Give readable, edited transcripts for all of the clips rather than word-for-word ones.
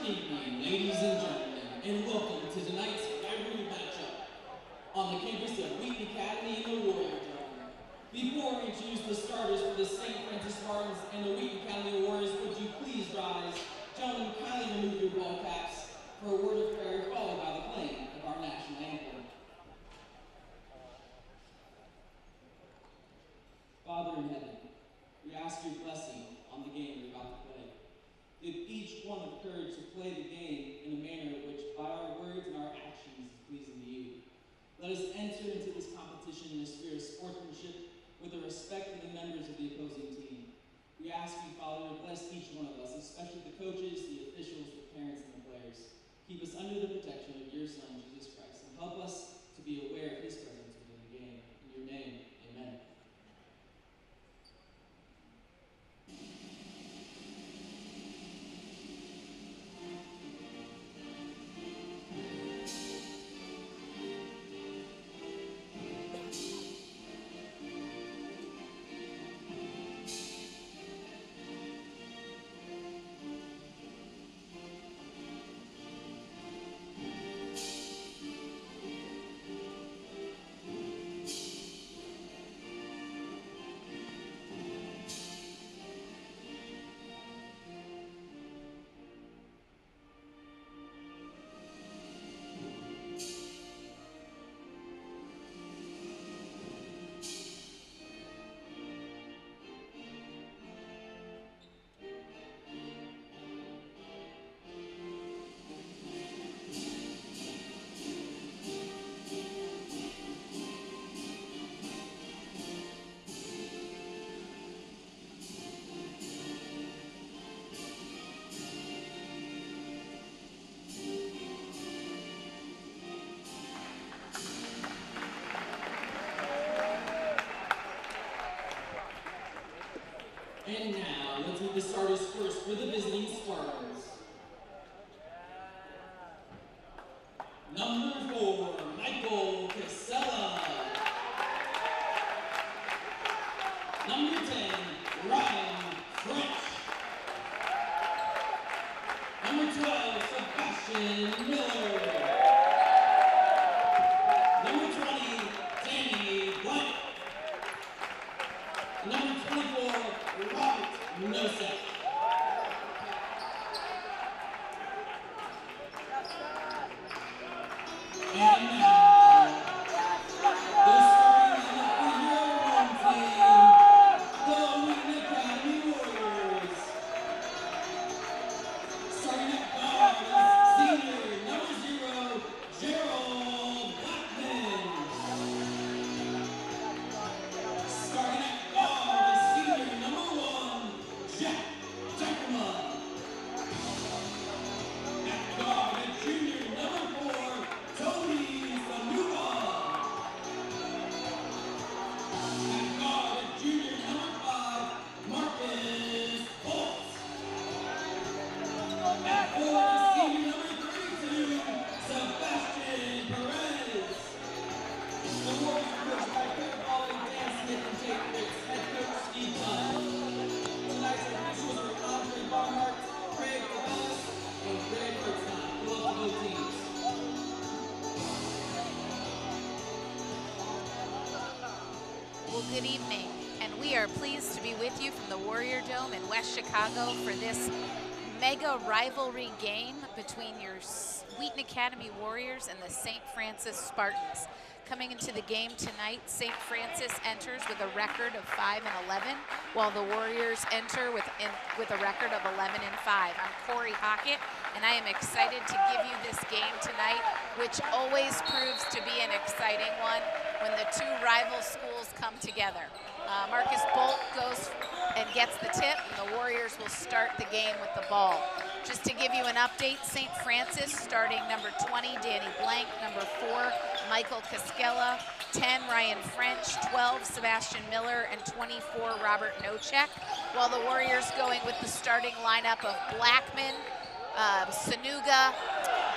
Good evening, ladies and gentlemen, and welcome to tonight's rivalry matchup on the campus of Wheaton Academy in the Warrior Dome. Before we introduce the starters for the St. Francis Spartans and the Wheaton Academy Warriors, would you please rise? Gentlemen, kindly remove your ball caps for a word of prayer, followed by the playing of our national anthem. Father in heaven, we ask your blessing on the game we're about to play. Give each one of courage to play the game in a manner which, by our words and our actions, is pleasing to you. Let us enter into this competition in a spirit of sportsmanship with the respect of the members of the opposing team. We ask you, Father, to bless each one of us, especially the coaches, the officials, the parents, and the players. Keep us under the protection of your Son, Jesus Christ, and help us to be aware of his presence within the game. In your name, amen. And now, let's meet the starters first for the visiting Spartans. Number 4, Michael Casella. Number 10, Ryan French. Number 12, Sebastian Miller. Number 20, Danny Blank. Number 24, Robert Nosek. And now, the starting lineup for your home team, the Wheaton Academy Warriors. Starting at guard is senior number 0, Gerald Blackmon. Starting at guard is senior number 1, Jack Dykema. At guard is junior number 4, Oluwatobi Sonuga. At guard is junior number 5, Marcus Bult. At forward is senior number 32, Sebastian Pares. The Warriors are coached by Vahle, Dan Smith, and Jake Ricks, head coach Steve Thonn. Tonight's officials are Andre Barnhart, Craig Paganis, and Greg Bergstein. Good luck to both teams. Well, good evening, and we are pleased to be with you from the Warrior Dome in West Chicago for this mega rivalry game between your Wheaton Academy Warriors and the St. Francis Spartans. Coming into the game tonight, St. Francis enters with a record of 5-11, while the Warriors enter with a record of 11-5. I'm Corey Hockett, and I am excited to give you this game tonight, which always proves to be an exciting one when the two rival schools come together. Marcus Bult goes and gets the tip, and the Warriors will start the game with the ball. Just to give you an update, St. Francis starting number 20, Danny Blank, number 4, Michael Casella, 10, Ryan French, 12, Sebastian Miller, and 24, Robert Nosek, while the Warriors going with the starting lineup of Blackmon, Sonuga,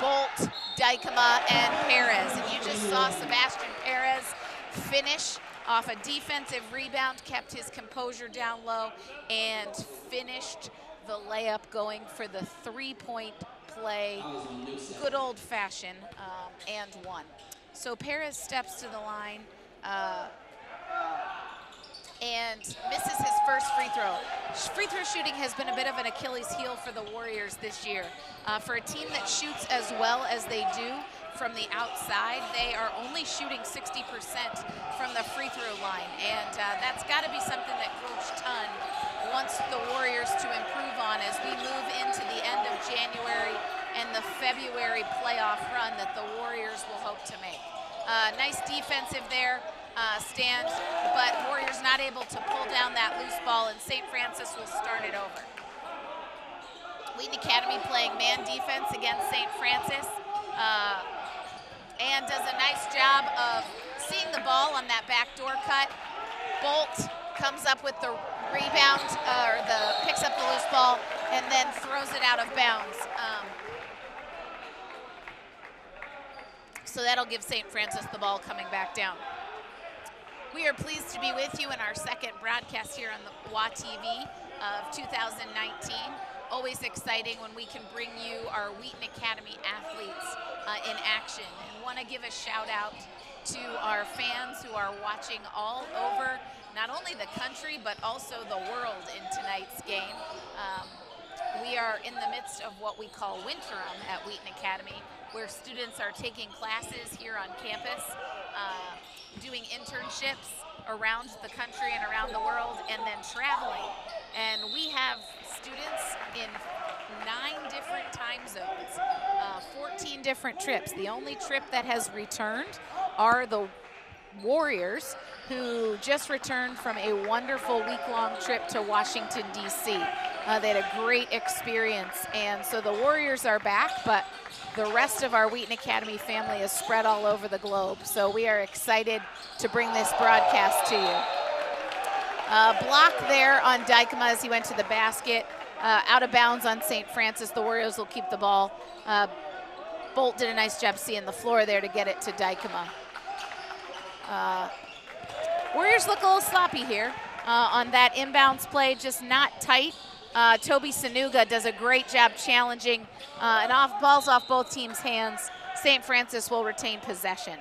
Bult, Dykema, and Pares. And you just saw Sebastian Pares finish off a defensive rebound, kept his composure down low, and finished the layup going for the 3-point play good old-fashioned and won. So Pares steps to the line and misses his first free throw. Free throw shooting has been a bit of an Achilles heel for the Warriors this year. For a team that shoots as well as they do from the outside, they are only shooting 60% from the free throw line. And that's got to be something that Coach Thonn wants the Warriors to improve on as we move into the end of January and the February playoff run that the Warriors will hope to make. Nice defensive there. Stand, but Warriors not able to pull down that loose ball, and St. Francis will start it over. Wheaton Academy playing man defense against St. Francis, and does a nice job of seeing the ball on that backdoor cut. Bult comes up with the rebound, picks up the loose ball, and then throws it out of bounds. So that'll give St. Francis the ball coming back down. We are pleased to be with you in our second broadcast here on the WA TV of 2019. Always exciting when we can bring you our Wheaton Academy athletes in action. And want to give a shout out to our fans who are watching all over, not only the country, but also the world in tonight's game. We are in the midst of what we call Winterim at Wheaton Academy, where students are taking classes here on campus, doing internships around the country and around the world, and then traveling. And we have students in 9 different time zones, 14 different trips. The only trip that has returned are the Warriors, who just returned from a wonderful week-long trip to Washington, D.C. They had a great experience, and so the Warriors are back, but the rest of our Wheaton Academy family is spread all over the globe. So we are excited to bring this broadcast to you. Block there on Dykema as he went to the basket. Out of bounds on St. Francis. The Warriors will keep the ball. Bult did a nice job seeing the floor there to get it to Dykema. Warriors look a little sloppy here on that inbounds play, just not tight. Oluwatobi Sonuga does a great job challenging, and balls off both teams' hands. St. Francis will retain possession.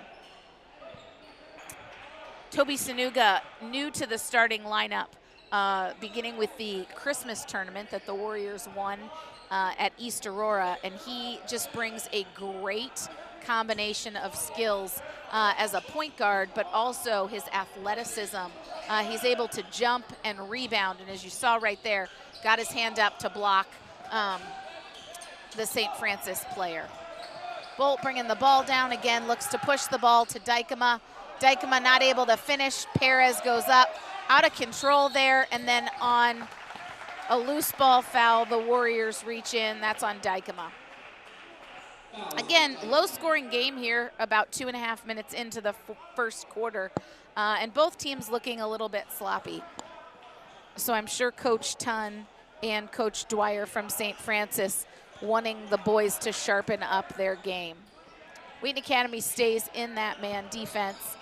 Oluwatobi Sonuga, new to the starting lineup, beginning with the Christmas tournament that the Warriors won at East Aurora, and he just brings a great combination of skills as a point guard, but also his athleticism. He's able to jump and rebound, and as you saw right there, got his hand up to block the St. Francis player. Bult bringing the ball down again, looks to push the ball to Dykema. Dykema not able to finish. Pares goes up, out of control there, and then on a loose ball foul, the Warriors reach in. That's on Dykema. Again, low-scoring game here, about 2.5 minutes into the first quarter, and both teams looking a little bit sloppy. So I'm sure Coach Thonn and Coach Dwyer from St. Francis wanting the boys to sharpen up their game. Wheaton Academy stays in that man defense,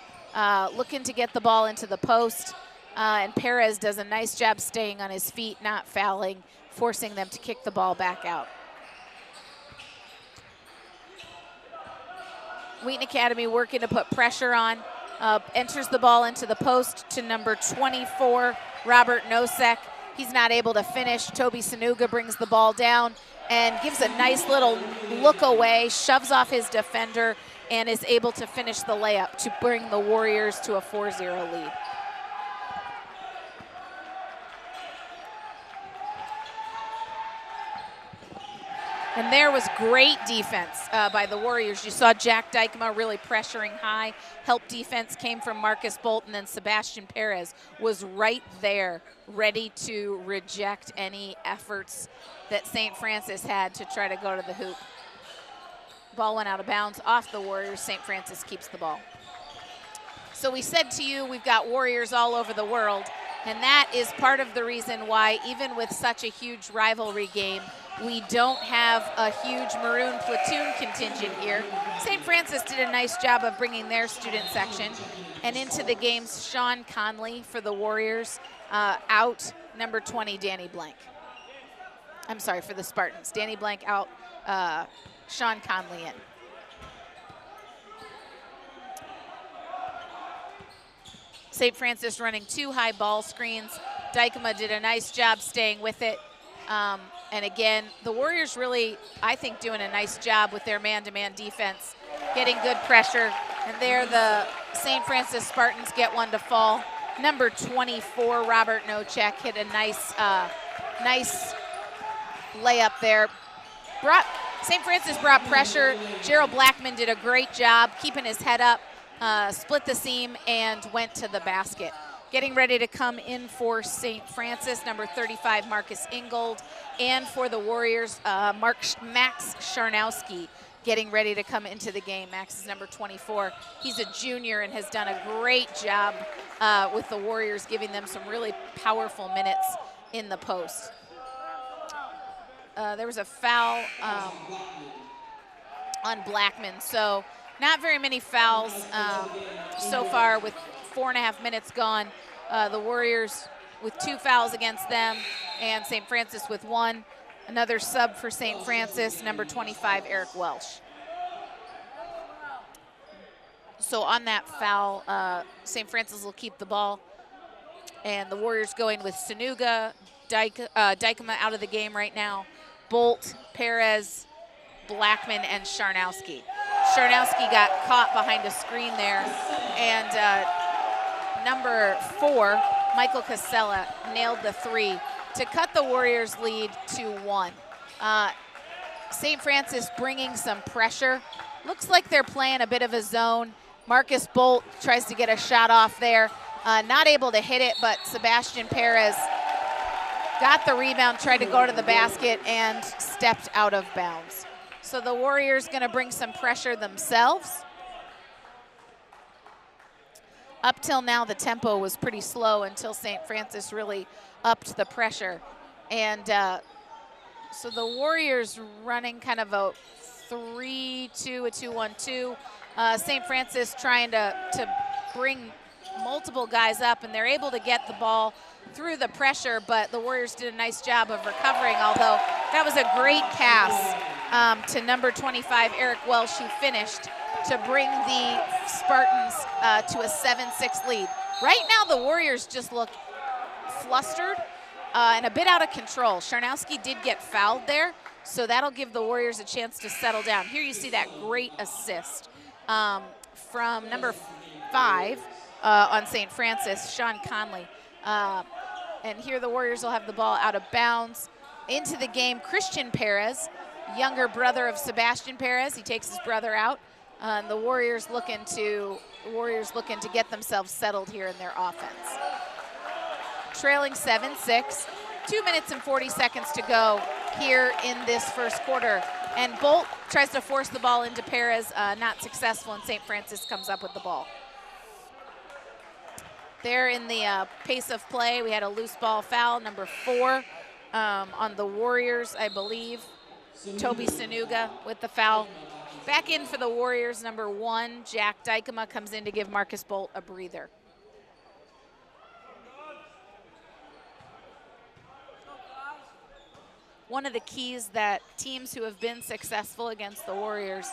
looking to get the ball into the post, and Pares does a nice job staying on his feet, not fouling, forcing them to kick the ball back out. Wheaton Academy working to put pressure on, enters the ball into the post to number 24, Robert Nosek. He's not able to finish. Oluwatobi Sonuga brings the ball down and gives a nice little look away, shoves off his defender, and is able to finish the layup to bring the Warriors to a 4-0 lead. And there was great defense by the Warriors. You saw Jack Dykema really pressuring high. Help defense came from Marcus Bult, and then Sebastian Pares was right there, ready to reject any efforts that St. Francis had to try to go to the hoop. Ball went out of bounds off the Warriors. St. Francis keeps the ball. So we said to you, we've got Warriors all over the world, and that is part of the reason why, even with such a huge rivalry game, we don't have a huge Maroon platoon contingent here. St. Francis did a nice job of bringing their student section. And into the games, Sean Conley for the Warriors, out, number 20, Danny Blank. I'm sorry, for the Spartans. Danny Blank out, Sean Conley in. St. Francis running 2 high ball screens. Dykema did a nice job staying with it. And again, the Warriors really, I think, doing a nice job with their man-to-man defense, getting good pressure. And there the St. Francis Spartans get one to fall. Number 24, Robert Nocek, hit a nice layup there. St. Francis brought pressure. Gerald Blackmon did a great job keeping his head up, split the seam, and went to the basket. Getting ready to come in for St. Francis, number 35, Marcus Ingold. And for the Warriors, Max Scharnowski getting ready to come into the game. Max is number 24. He's a junior and has done a great job with the Warriors, giving them some really powerful minutes in the post. There was a foul on Blackmon, so not very many fouls so far with 4.5 minutes gone. The Warriors with 2 fouls against them, and St. Francis with 1. Another sub for St. Francis, number 25, Eric Welsh. So on that foul, St. Francis will keep the ball, and the Warriors going with Sonuga, Dykema out of the game right now, Bult, Pares, Blackmon, and Scharnowski. Scharnowski got caught behind a screen there, and number 4, Michael Casella, nailed the 3 to cut the Warriors' lead to 1. St. Francis bringing some pressure. Looks like they're playing a bit of a zone. Marcus Bult tries to get a shot off there. Not able to hit it, but Sebastian Pares got the rebound, tried to go to the basket, and stepped out of bounds. So the Warriors gonna bring some pressure themselves. Up till now, the tempo was pretty slow until St. Francis really upped the pressure. And so the Warriors running kind of a 3-2, a 2-1-2. St. Francis trying to bring multiple guys up, and they're able to get the ball through the pressure, but the Warriors did a nice job of recovering, although that was a great pass to number 25, Eric Welsh, who finished to bring the Spartans to a 7-6 lead. Right now, the Warriors just look flustered and a bit out of control. Scharnowski did get fouled there, so that'll give the Warriors a chance to settle down. Here you see that great assist from number 5 on St. Francis, Sean Conley. And here the Warriors will have the ball out of bounds. Into the game, Christian Pares, younger brother of Sebastian Pares. He takes his brother out. And the Warriors looking to get themselves settled here in their offense. Trailing 7-6, 2 minutes and 40 seconds to go here in this first quarter. And Bult tries to force the ball into Pares, not successful, and St. Francis comes up with the ball. There in the pace of play, we had a loose ball foul, number 4 on the Warriors, I believe. Toby Sonuga with the foul. Back in for the Warriors, number 1, Jack Dykema comes in to give Marcus Bult a breather. One of the keys that teams who have been successful against the Warriors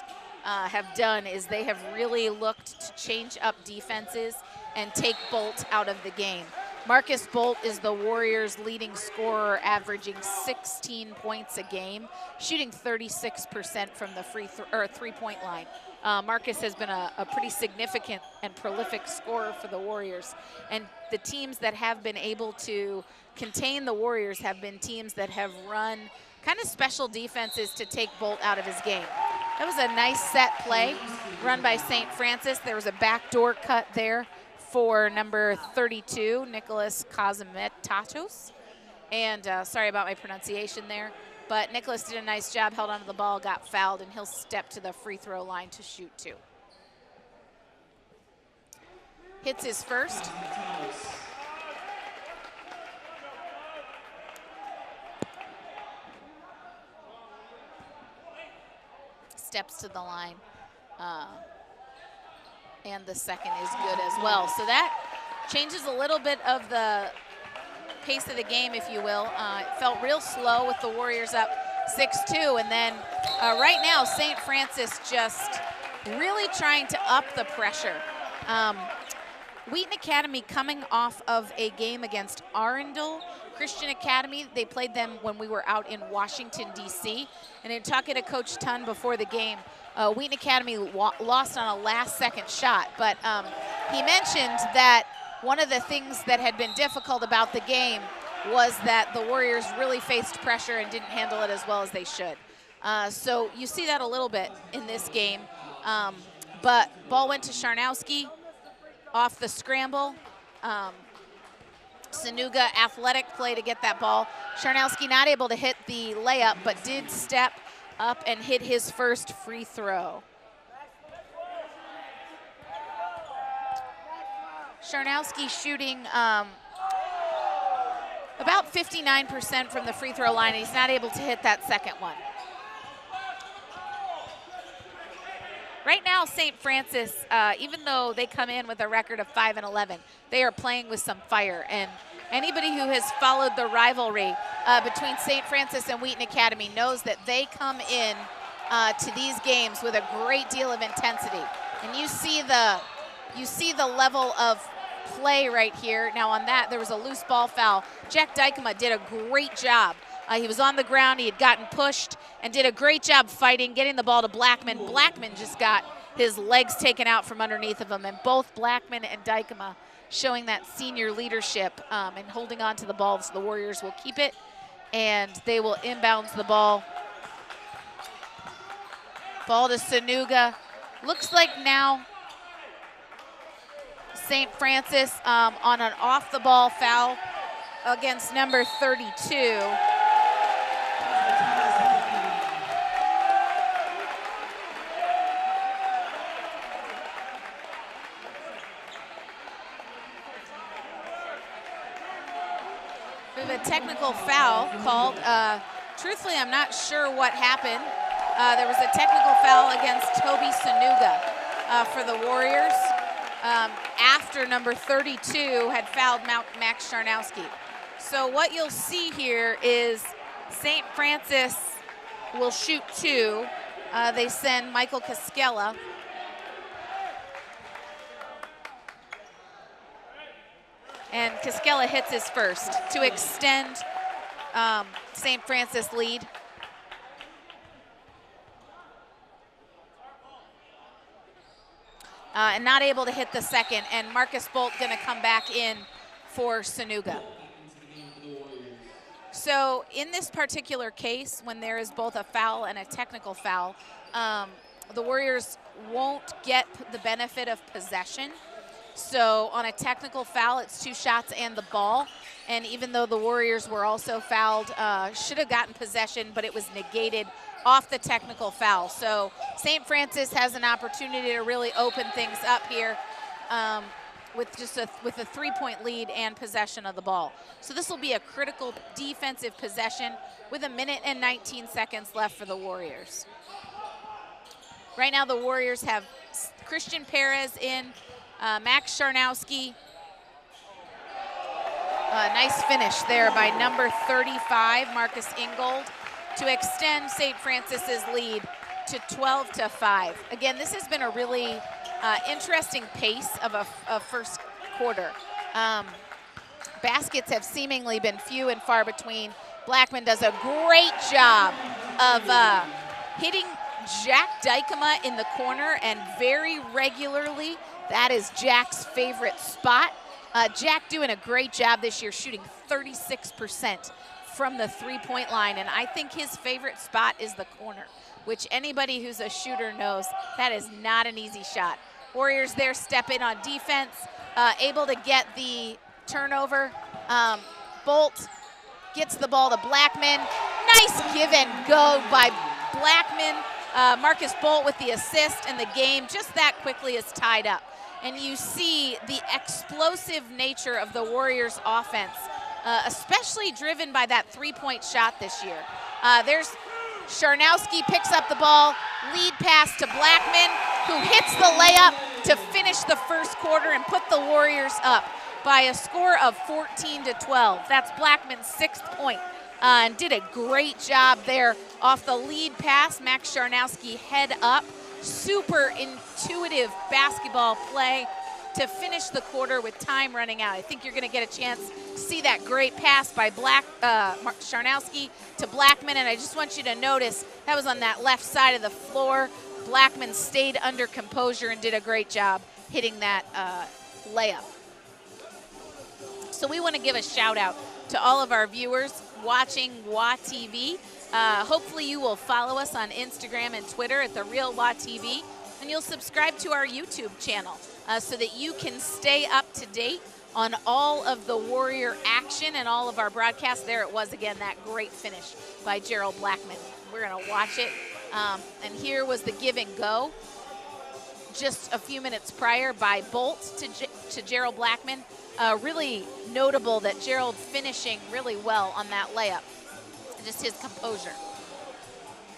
have done is they have really looked to change up defenses and take Bult out of the game. Marcus Bult is the Warriors' leading scorer, averaging 16 points a game, shooting 36% from the three-point line. Marcus has been a pretty significant and prolific scorer for the Warriors. And the teams that have been able to contain the Warriors have been teams that have run kind of special defenses to take Bult out of his game. That was a nice set play run by St. Francis. There was a backdoor cut there for number 32, Nicholas Kazimetatos. And sorry about my pronunciation there. But Nicholas did a nice job, held onto the ball, got fouled, and he'll step to the free throw line to shoot 2. Hits his first. Steps to the line. And the second is good as well. So that changes a little bit of the pace of the game, if you will. It felt real slow with the Warriors up 6-2, and then right now St. Francis just really trying to up the pressure. Wheaton Academy coming off of a game against Arundel Christian Academy. They played them when we were out in Washington, D.C. And in talking to Coach Thonn before the game, Wheaton Academy lost on a last-second shot. But he mentioned that one of the things that had been difficult about the game was that the Warriors really faced pressure and didn't handle it as well as they should. So you see that a little bit in this game. But ball went to Scharnowski off the scramble. Sonuga, athletic play to get that ball. Scharnowski not able to hit the layup, but did step up and hit his first free throw. Scharnowski shooting about 59% from the free throw line, and he's not able to hit that second one. Right now, St. Francis, even though they come in with a record of 5-11, they are playing with some fire. And anybody who has followed the rivalry between St. Francis and Wheaton Academy knows that they come in to these games with a great deal of intensity. And you see the level of play right here. Now on that, there was a loose ball foul. Jack Dykema did a great job. He was on the ground, he had gotten pushed, and did a great job fighting, getting the ball to Blackmon. Blackmon just got his legs taken out from underneath of him, and both Blackmon and Dykema showing that senior leadership and holding on to the ball. So the Warriors will keep it, and they will inbounds the ball. Ball to Sonuga. Looks like now St. Francis on an off-the-ball foul against number 32. We have a technical foul called. Truthfully, I'm not sure what happened. There was a technical foul against Toby Sonuga for the Warriors after number 32 had fouled Max Scharnowski. So what you'll see here is St. Francis will shoot two. They send Michael Kaskela. And Kaskela hits his first to extend St. Francis lead. And not able to hit the second, and Marcus Bult gonna come back in for Sonuga. So in this particular case, when there is both a foul and a technical foul, the Warriors won't get the benefit of possession. So on a technical foul, it's two shots and the ball. And even though the Warriors were also fouled, should have gotten possession, but it was negated off the technical foul. So St. Francis has an opportunity to really open things up here with a 3-point lead and possession of the ball. So this will be a critical defensive possession with 1 minute and 19 seconds left for the Warriors. Right now the Warriors have Christian Pares in, Max Scharnowski. Nice finish there by number 35, Marcus Ingold, to extend St. Francis's lead to 12-5. Again, this has been a really interesting pace of a first quarter. Baskets have seemingly been few and far between. Blackmon does a great job of hitting Jack Dykema in the corner, and very regularly. That is Jack's favorite spot. Jack doing a great job this year, shooting 36% from the 3-point line, and I think his favorite spot is the corner, which anybody who's a shooter knows that is not an easy shot. Warriors there step in on defense, able to get the turnover. Bult gets the ball to Blackmon. Nice give and go by Blackmon. Marcus Bult with the assist, and the game just that quickly is tied up. And you see the explosive nature of the Warriors offense, especially driven by that 3-point shot this year. There's Scharnowski picks up the ball, lead pass to Blackmon, who hits the layup to finish the first quarter and put the Warriors up by a score of 14-12. That's Blackmon's 6th point. And did a great job there off the lead pass. Max Scharnowski head up. Super intuitive basketball play to finish the quarter with time running out. I think you're going to get a chance to see that great pass by Scharnowski to Blackmon, and I just want you to notice that was on that left side of the floor. Blackmon stayed under composure and did a great job hitting that layup. So we want to give a shout out to all of our viewers watching WaTV. Hopefully you will follow us on Instagram and Twitter at The Real WaTV, and you'll subscribe to our YouTube channel so that you can stay up to date on all of the Warrior action and all of our broadcasts. There it was again, that great finish by Gerald Blackmon. We're going to watch it. And here was the give and go just a few minutes prior by Bult to Gerald Blackmon. Really notable that Gerald finishing really well on that layup. Just his composure.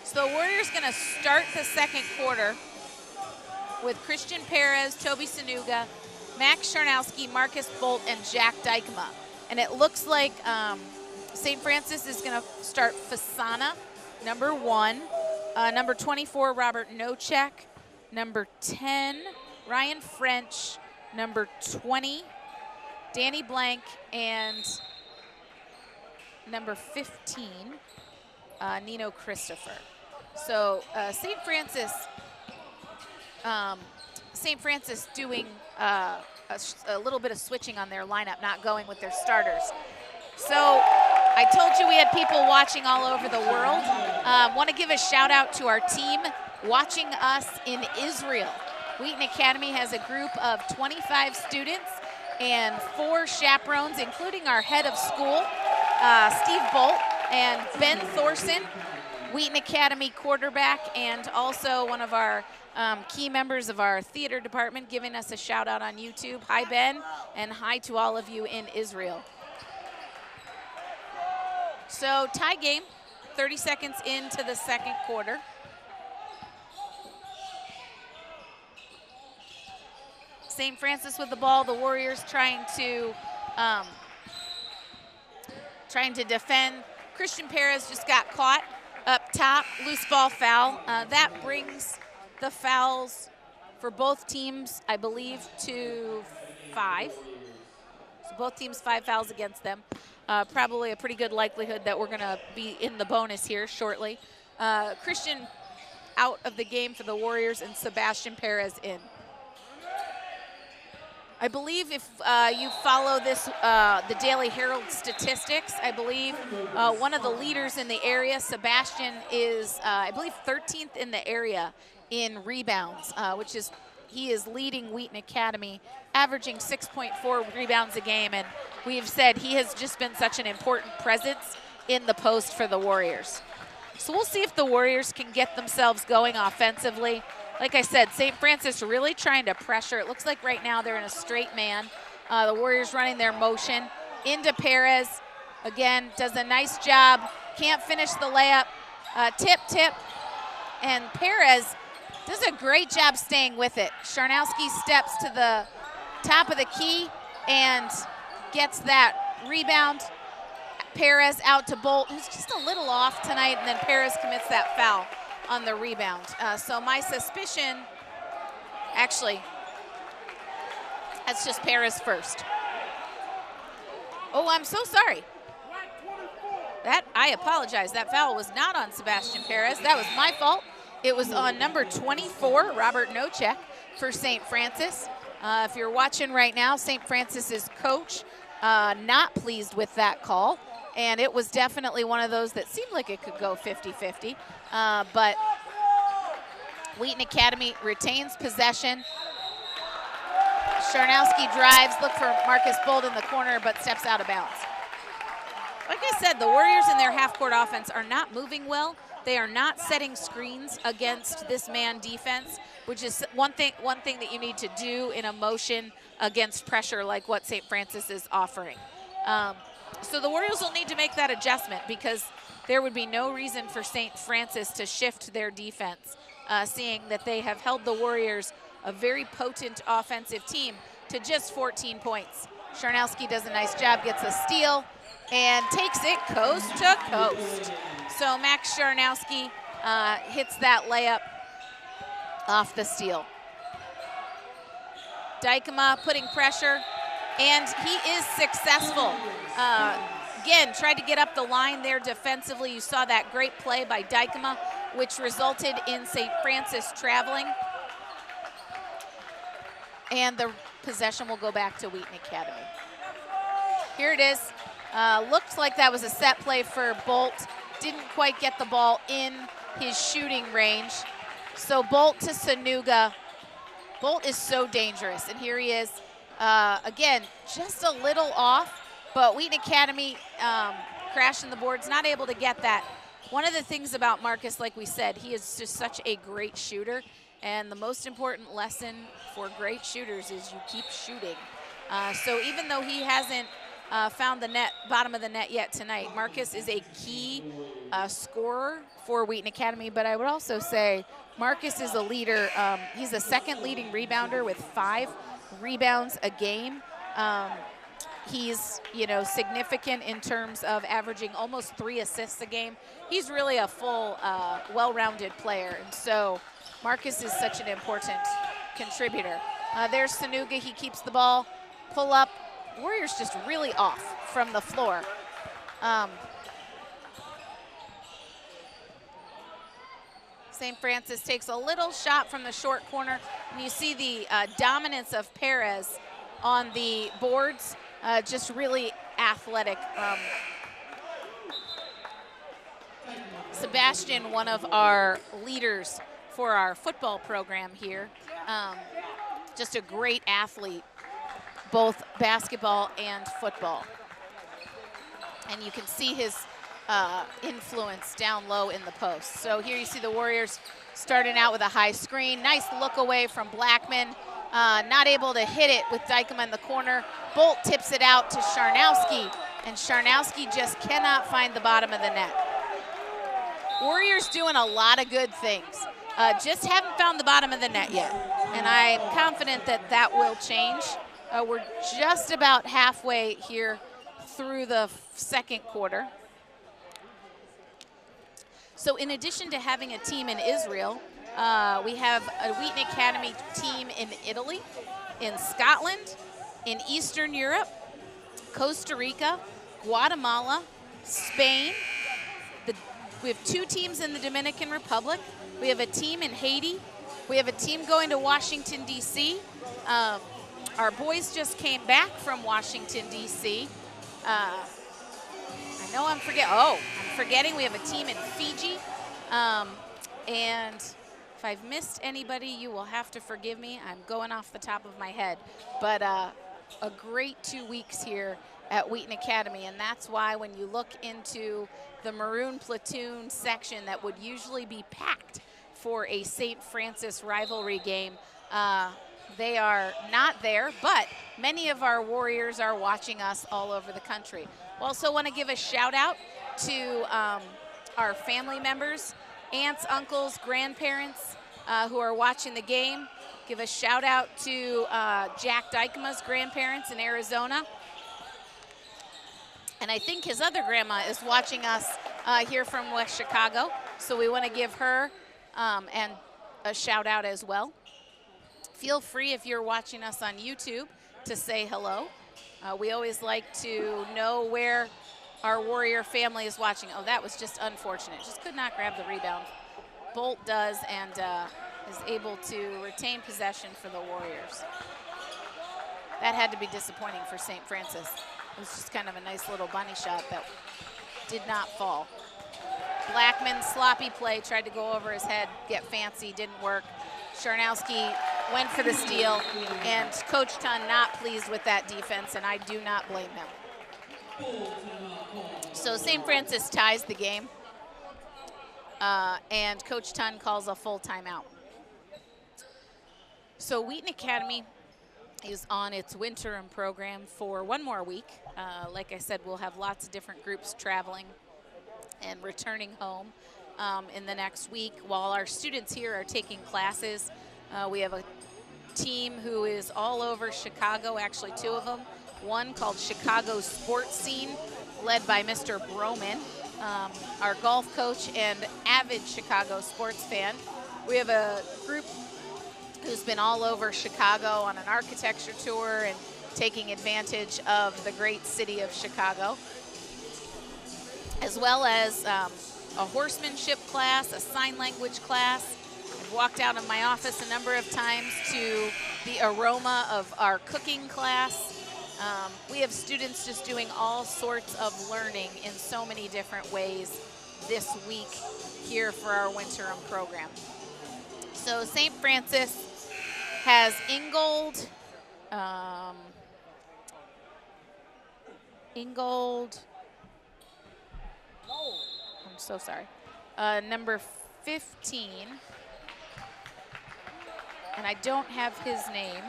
So the Warriors going to start the second quarter with Christian Pares, Tobi Sonuga, Max Scharnowski, Marcus Bult, and Jack Dykema. And it looks like St. Francis is going to start Fasana, number 1. Number 24, Robert Nocek. Number 10, Ryan French. Number 20, Danny Blank. And number 15, Nino Christopher. So St. Francis doing a little bit of switching on their lineup, not going with their starters. So I told you we had people watching all over the world. Want to give a shout out to our team watching us in Israel. Wheaton Academy has a group of 25 students and 4 chaperones, including our head of school, Steve Bolt, and Ben Thorson, Wheaton Academy quarterback, and also one of our key members of our theater department, giving us a shout out on YouTube. Hi, Ben, and hi to all of you in Israel. So tie game, 30 seconds into the second quarter. St. Francis with the ball, the Warriors trying to defend. Christian Pares just got caught up top, loose ball foul. That brings the fouls for both teams, I believe, to 5. So both teams 5 fouls against them. Probably a pretty good likelihood that we're gonna be in the bonus here shortly. Christian out of the game for the Warriors and Sebastian Pares in. I believe if you follow this, the Daily Herald statistics, I believe one of the leaders in the area, Sebastian, is, I believe, 13th in the area in rebounds, which is, he is leading Wheaton Academy, averaging 6.4 rebounds a game, and we've said he has just been such an important presence in the post for the Warriors. So we'll see if the Warriors can get themselves going offensively. Like I said, St. Francis really trying to pressure. It looks like right now they're in a straight man. The Warriors running their motion into Pares. Again, does a nice job. Can't finish the layup. Tip. And Pares does a great job staying with it. Scharnowski steps to the top of the key and gets that rebound. Pares out to Bult, who's just a little off tonight, and then Pares commits that foul on the rebound. So my suspicion, actually, that's just Pares first. Oh, I'm so sorry. I apologize. That foul was not on Sebastian Pares. That was my fault. It was on number 24, Robert Nocek, for St. Francis. If you're watching right now, St. Francis's coach not pleased with that call. And it was definitely one of those that seemed like it could go 50-50. But Wheaton Academy retains possession. Scharnowski drives, look for Marcus Bult in the corner, but steps out of bounds. Like I said, the Warriors in their half-court offense are not moving well. They are not setting screens against this man defense, which is one thing that you need to do in a motion against pressure like what St. Francis is offering. So the Warriors will need to make that adjustment because there would be no reason for St. Francis to shift their defense, seeing that they have held the Warriors, a very potent offensive team, to just 14 points Scharnowski does a nice job, gets a steal, and takes it coast to coast. So Max Scharnowski hits that layup off the steal. Dykema putting pressure, and he is successful. Again, tried to get up the line there defensively. You saw that great play by Dykema, which resulted in St. Francis traveling. And the possession will go back to Wheaton Academy. Here it is. Looks like that was a set play for Bult. Didn't quite get the ball in his shooting range. So Bult to Sonuga. Bult is so dangerous, and here he is. Again, just a little off, but Wheaton Academy crashing the boards, not able to get that. One of the things about Marcus, like we said, he is just such a great shooter, and the most important lesson for great shooters is you keep shooting. So even though he hasn't found the net, bottom of the net yet tonight, Marcus is a key scorer for Wheaton Academy, but I would also say Marcus is a leader. He's the second leading rebounder with 5 rebounds a game. He's, significant in terms of averaging almost 3 assists a game. He's really a full, well-rounded player, and so Marcus is such an important contributor. There's Sonuga. He keeps the ball, pull up. Warriors just really off from the floor. St. Francis takes a little shot from the short corner, and you see the dominance of Pares on the boards, just really athletic. Sebastian, one of our leaders for our football program here, just a great athlete, both basketball and football. And you can see his influence down low in the post. So here you see the Warriors starting out with a high screen. Nice look away from Blackmon. Not able to hit it with Dykema in the corner. Bult tips it out to Scharnowski, and Scharnowski just cannot find the bottom of the net. Warriors doing a lot of good things. Just haven't found the bottom of the net yet, and I'm confident that that will change. We're just about halfway here through the second quarter. So in addition to having a team in Israel, we have a Wheaton Academy team in Italy, in Scotland, in Eastern Europe, Costa Rica, Guatemala, Spain. We have 2 teams in the Dominican Republic. We have a team in Haiti. We have a team going to Washington, D.C. Our boys just came back from Washington, D.C. I know I'm forgetting we have a team in Fiji. And if I've missed anybody, you will have to forgive me. I'm going off the top of my head. But a great 2 weeks here at Wheaton Academy, and that's why when you look into the Maroon Platoon section that would usually be packed for a St. Francis rivalry game, they are not there, but many of our Warriors are watching us all over the country. We also want to give a shout out to our family members, aunts, uncles, grandparents who are watching the game. Give a shout out to Jack Dykema's grandparents in Arizona. And I think his other grandma is watching us here from West Chicago. So we want to give her and a shout out as well. Feel free, if you're watching us on YouTube, to say hello. We always like to know where our Warrior family is watching. Oh, that was just unfortunate. Just could not grab the rebound. Bult does, and is able to retain possession for the Warriors. That had to be disappointing for St. Francis. It was just kind of a nice little bunny shot that did not fall. Blackmon, sloppy play, tried to go over his head, get fancy, didn't work. Scharnowski went for the steal, and Coach Thonn not pleased with that defense, and I do not blame him. So St. Francis ties the game, and Coach Thonn calls a full timeout. So Wheaton Academy is on its winter program for 1 more week. Like I said, we'll have lots of different groups traveling and returning home in the next week. While our students here are taking classes, we have a team who is all over Chicago, actually 2 of them, one called Chicago Sports Scene, led by Mr. Broman, our golf coach and avid Chicago sports fan. We have a group who's been all over Chicago on an architecture tour and taking advantage of the great city of Chicago, as well as a horsemanship class, a sign language class. I've walked out of my office a number of times to the aroma of our cooking class. We have students just doing all sorts of learning in so many different ways this week here for our winterim program. So St. Francis has Ingold, I'm so sorry, number 15, and I don't have his name.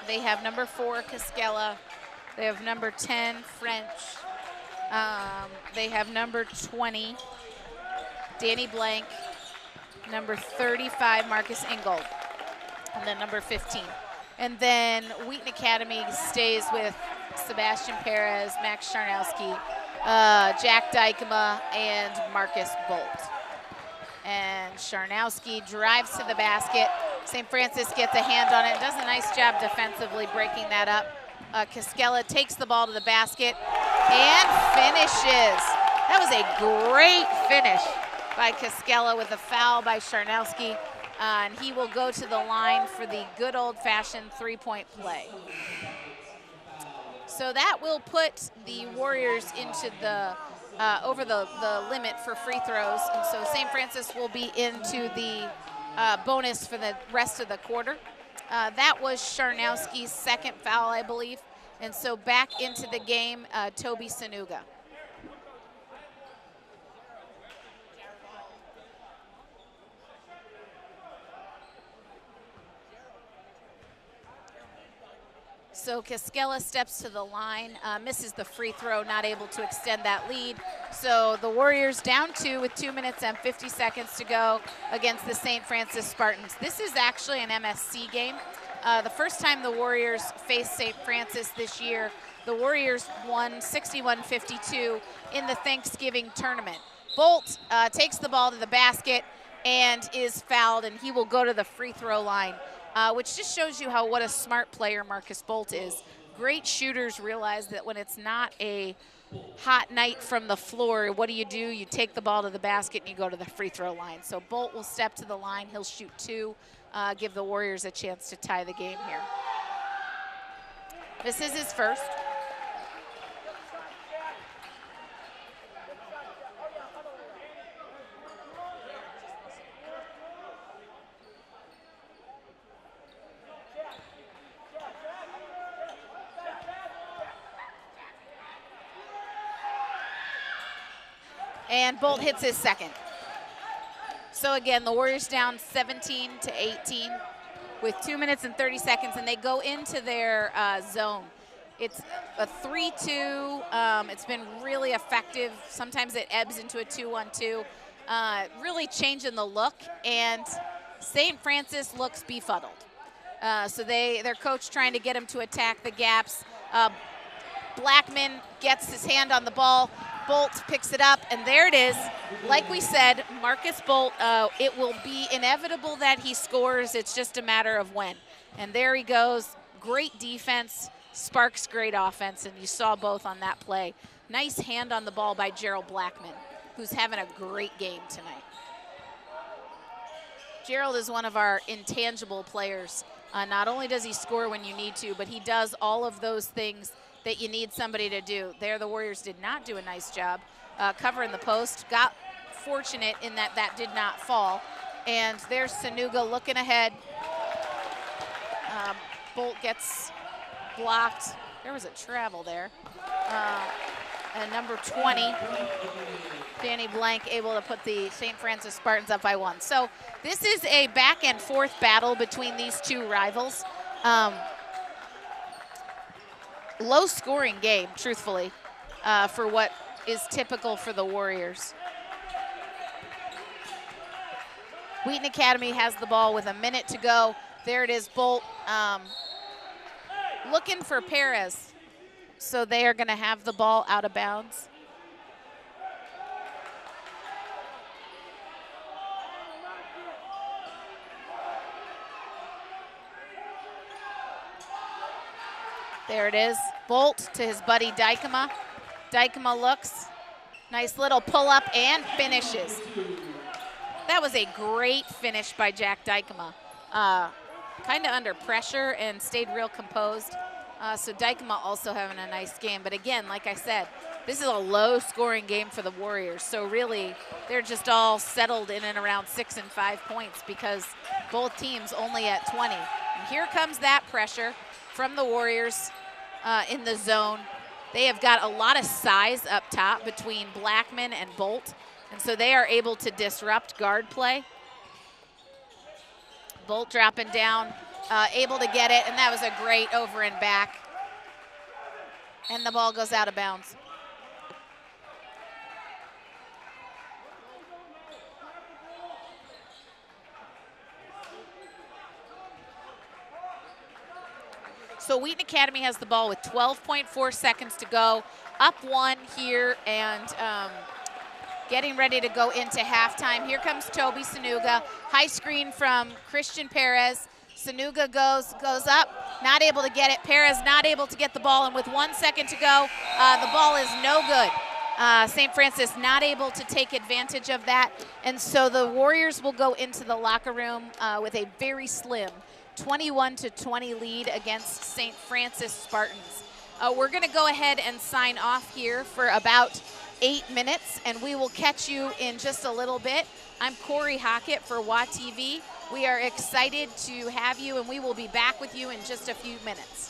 They have number 4, Cascella. They have number 10, French. They have number 20, Danny Blank. Number 35, Marcus Ingold. And then number 15. And then Wheaton Academy stays with Sebastian Pares, Max Scharnowski, Jack Dykema, and Marcus Bult. And Scharnowski drives to the basket. St. Francis gets a hand on it, does a nice job defensively breaking that up. Cascella takes the ball to the basket and finishes. That was a great finish by Cascella with a foul by Scharnowski. And he will go to the line for the good old-fashioned three-point play. So that will put the Warriors into the over the limit for free throws. And so St. Francis will be into the bonus for the rest of the quarter. That was Scharnowski's second foul, I believe. And so back into the game, Toby Sonuga. So Cascella steps to the line, misses the free throw, not able to extend that lead. So the Warriors down 2 with 2 minutes and 50 seconds to go against the St. Francis Spartans. This is actually an MSC game. The first time the Warriors faced St. Francis this year, the Warriors won 61-52 in the Thanksgiving tournament. Bult takes the ball to the basket and is fouled, and he will go to the free throw line. Which just shows you what a smart player Marcus Bult is. Great shooters realize that when it's not a hot night from the floor, what do? You take the ball to the basket and you go to the free throw line. So Bult will step to the line. He'll shoot 2, give the Warriors a chance to tie the game here. This is his first. And Bult hits his second. So again, the Warriors down 17-18 with 2 minutes and 30 seconds, and they go into their zone. It's a 3-2. It's been really effective. Sometimes it ebbs into a 2-1-2. Really changing the look, and St. Francis looks befuddled. So their coach trying to get him to attack the gaps. Blackmon gets his hand on the ball. Bult picks it up, and there it is. Like we said, Marcus Bult, it will be inevitable that he scores. It's just a matter of when. And there he goes. Great defense, sparks great offense, and you saw both on that play. Nice hand on the ball by Gerald Blackmon, who's having a great game tonight. Gerald is one of our intangible players. Not only does he score when you need to, but he does all of those things that you need somebody to do. There, the Warriors did not do a nice job covering the post. Got fortunate in that did not fall. And there's Sonuga looking ahead. Bult gets blocked. There was a travel there. And number 20, Danny Blank, able to put the St. Francis Spartans up by 1. So this is a back and forth battle between these two rivals. Low scoring game, truthfully, for what is typical for the Warriors. Wheaton Academy has the ball with a minute to go. There it is, Bult looking for Pares. So they are going to have the ball out of bounds. There it is. Bult to his buddy Dykema. Dykema looks. Nice little pull-up and finishes. That was a great finish by Jack Dykema. Kind of under pressure and stayed real composed. So Dykema also having a nice game. But again, like I said, this is a low-scoring game for the Warriors. So really, they're just all settled in and around 6 and 5 points because both teams only at 20. And here comes that pressure from the Warriors in the zone. They have got a lot of size up top between Blackmon and Bult, and so they are able to disrupt guard play. Bult dropping down, able to get it, and that was a great over and back. And the ball goes out of bounds. So Wheaton Academy has the ball with 12.4 seconds to go, up 1 here, and getting ready to go into halftime. Here comes Tobi Sonuga, high screen from Christian Pares. Sonuga goes up, not able to get it. Pares not able to get the ball, and with 1 second to go, the ball is no good. St. Francis not able to take advantage of that, and so the Warriors will go into the locker room with a very slim 21-20 lead against St. Francis Spartans. We're going to go ahead and sign off here for about 8 minutes, and we will catch you in just a little bit. I'm Corey Hockett for WATV. We are excited to have you, and we will be back with you in just a few minutes.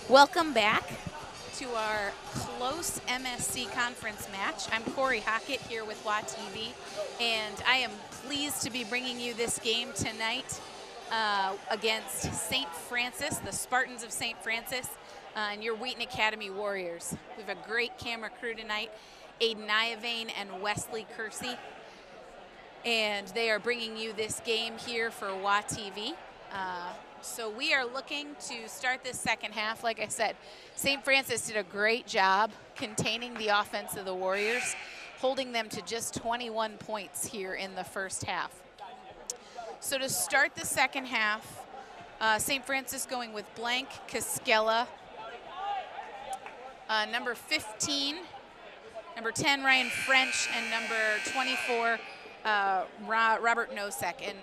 Welcome back to our close MSC conference match. I'm Corey Hockett here with WaTV, and I am pleased to be bringing you this game tonight against St. Francis, the Spartans of St. Francis, and your Wheaton Academy Warriors. We have a great camera crew tonight, Aiden Iovane and Wesley Kersey, and they are bringing you this game here for WaTV. So we are looking to start this second half. Like I said, St. Francis did a great job containing the offense of the Warriors, holding them to just 21 points here in the first half. So to start the second half, St. Francis going with Blank, Kaskela, number 15, number 10, Ryan French, and number 24, Robert Nosek. And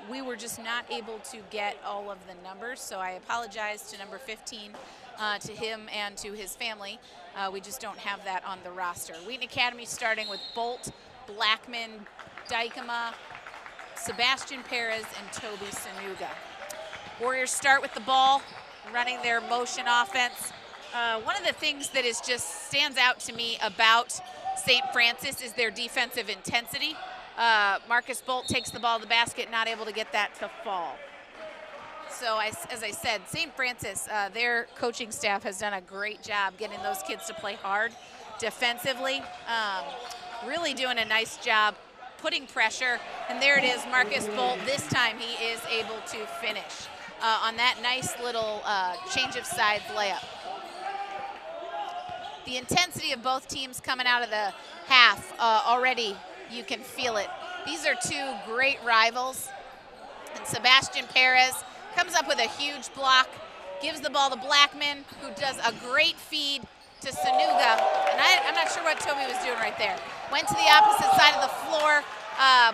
we were just not able to get all of the numbers, so I apologize to number 15, to him and to his family. We just don't have that on the roster. Wheaton Academy starting with Bult, Blackmon, Dykema, Sebastian Pares, and Toby Sonuga. Warriors start with the ball, running their motion offense. One of the things that is just stands out to me about St. Francis is their defensive intensity. Marcus Bult takes the ball to the basket, not able to get that to fall. So as I said, St. Francis, their coaching staff has done a great job getting those kids to play hard defensively. Really doing a nice job putting pressure. And there it is, Marcus Bult. This time he is able to finish on that nice little change of sides layup. The intensity of both teams coming out of the half already, you can feel it. These are two great rivals. And Sebastian Pares comes up with a huge block, gives the ball to Blackmon, who does a great feed to Sonuga. And I'm not sure what Toby was doing right there. Went to the opposite side of the floor.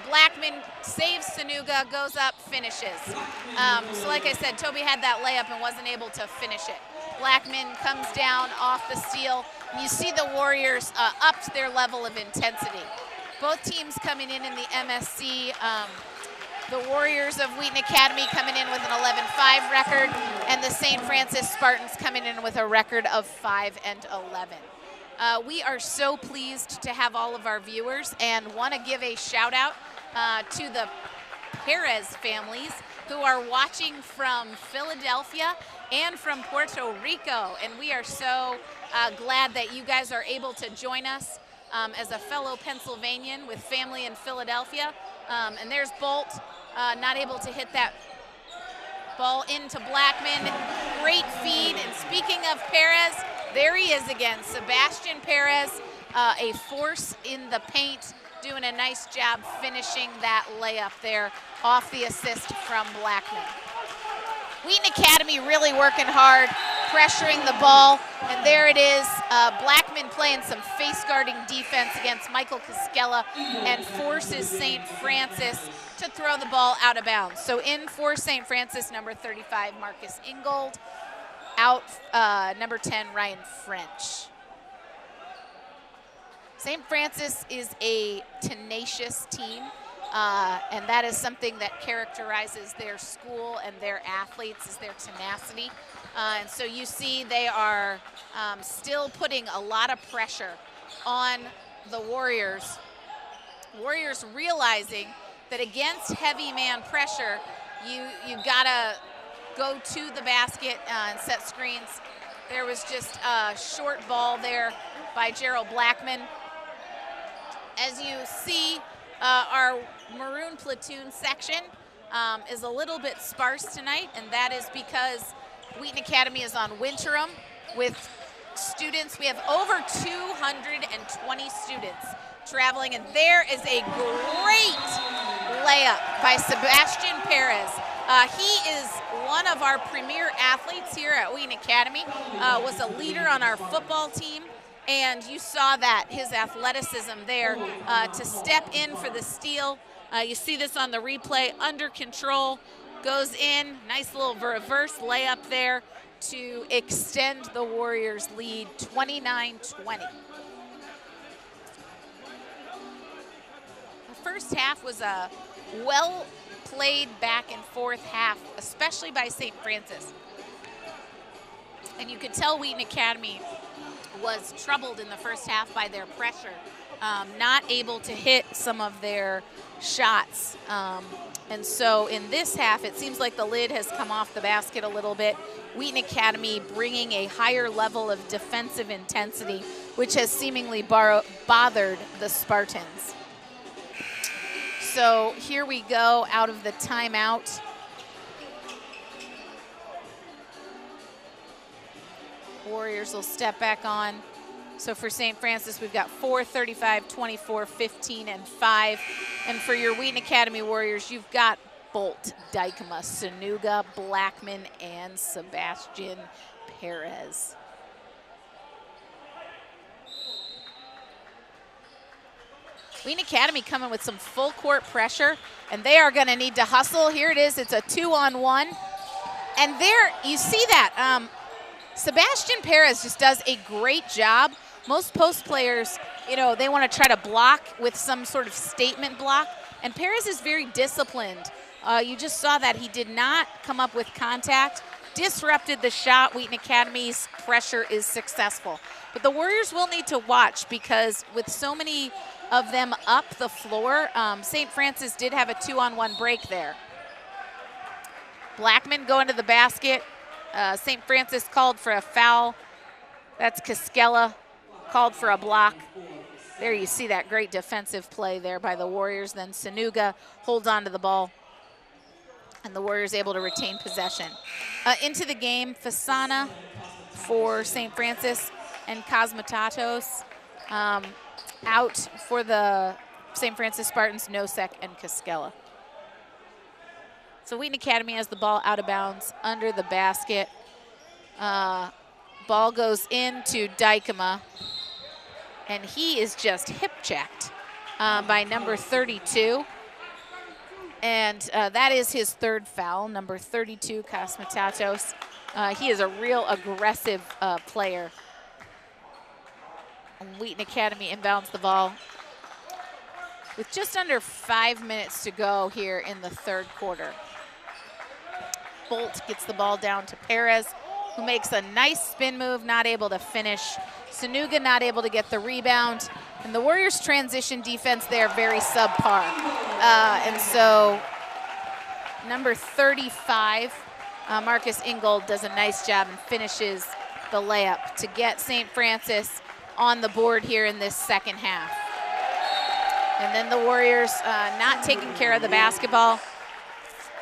Blackmon saves Sonuga, goes up, finishes. So like I said, Toby had that layup and wasn't able to finish it. Blackmon comes down off the steal. And you see the Warriors upped their level of intensity. Both teams coming in the MSC. The Warriors of Wheaton Academy coming in with an 11-5 record, and the St. Francis Spartans coming in with a record of 5-11. We are so pleased to have all of our viewers, and want to give a shout out to the Perez families who are watching from Philadelphia and from Puerto Rico, and we are so glad that you guys are able to join us as a fellow Pennsylvanian with family in Philadelphia. And there's Bult, not able to hit that ball into Blackmon. Great feed. And speaking of Pares, there he is again. Sebastian Pares, a force in the paint, doing a nice job finishing that layup there off the assist from Blackmon. Wheaton Academy really working hard, pressuring the ball, and there it is. Blackmon playing some face guarding defense against Michael Kaskela and forces St. Francis to throw the ball out of bounds. So in for St. Francis, number 35, Marcus Ingold. Out, number 10, Ryan French. St. Francis is a tenacious team. And that is something that characterizes their school and their athletes, is their tenacity. And so you see they are still putting a lot of pressure on the Warriors. Warriors realizing that against heavy man pressure, you gotta go to the basket and set screens. There was just a short ball there by Gerald Blackmon. As you see, our maroon platoon section is a little bit sparse tonight, and that is because Wheaton Academy is on Winterim with students. We have over 220 students traveling, and there is a great layup by Sebastian Pares. He is one of our premier athletes here at Wheaton Academy, was a leader on our football team. And you saw that, his athleticism there to step in for the steal. You see this on the replay, under control, goes in, nice little reverse layup there to extend the Warriors' lead, 29-20. The first half was a well-played back and forth half, especially by St. Francis. And you could tell Wheaton Academy was troubled in the first half by their pressure, not able to hit some of their shots. And so in this half, it seems like the lid has come off the basket a little bit. Wheaton Academy bringing a higher level of defensive intensity, which has seemingly bothered the Spartans. So here we go out of the timeout. Warriors will step back on. So for St. Francis, we've got 4, 35, 24, 15, and 5. And for your Wheaton Academy Warriors, you've got Bult, Dykema, Sonuga, Blackmon, and Sebastian Pares. Wheaton Academy coming with some full court pressure, and they are going to need to hustle. Here it is. It's a 2-on-1. And there, you see that. Sebastian Pares just does a great job. Most post players, you know, they want to try to block with some sort of statement block, and Pares is very disciplined. You just saw that he did not come up with contact, disrupted the shot. Wheaton Academy's pressure is successful. But the Warriors will need to watch, because with so many of them up the floor, St. Francis did have a 2-on-1 break there. Blackmon going to the basket. St. Francis called for a foul. That's Kaskela called for a block. There you see that great defensive play there by the Warriors. Then Sonuga holds on to the ball, and the Warriors able to retain possession. Into the game, Fasana for St. Francis and Cosmetatos. Out for the St. Francis Spartans, Nosek and Kaskela. So Wheaton Academy has the ball out of bounds under the basket. Ball goes into Dykema, and he is just hip-checked by number 32. And that is his third foul, number 32, Cosmetatos. He is a real aggressive player. And Wheaton Academy inbounds the ball with just under 5 minutes to go here in the third quarter. Bult gets the ball down to Pares, who makes a nice spin move, not able to finish. Sonuga not able to get the rebound. And the Warriors' transition defense there very subpar. And so number 35, Marcus Ingold, does a nice job and finishes the layup to get St. Francis on the board here in this second half. And then the Warriors not taking care of the basketball,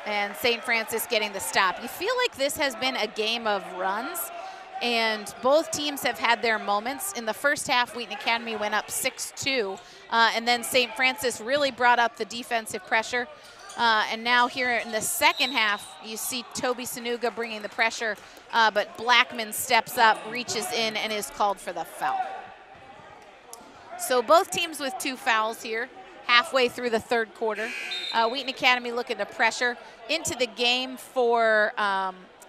and St. Francis getting the stop. You feel like this has been a game of runs, and both teams have had their moments. In the first half, Wheaton Academy went up 6-2, and then St. Francis really brought up the defensive pressure. And now here in the second half, you see Toby Sonuga bringing the pressure, but Blackmon steps up, reaches in, and is called for the foul. So both teams with 2 fouls here, halfway through the third quarter. Wheaton Academy looking to pressure into the game for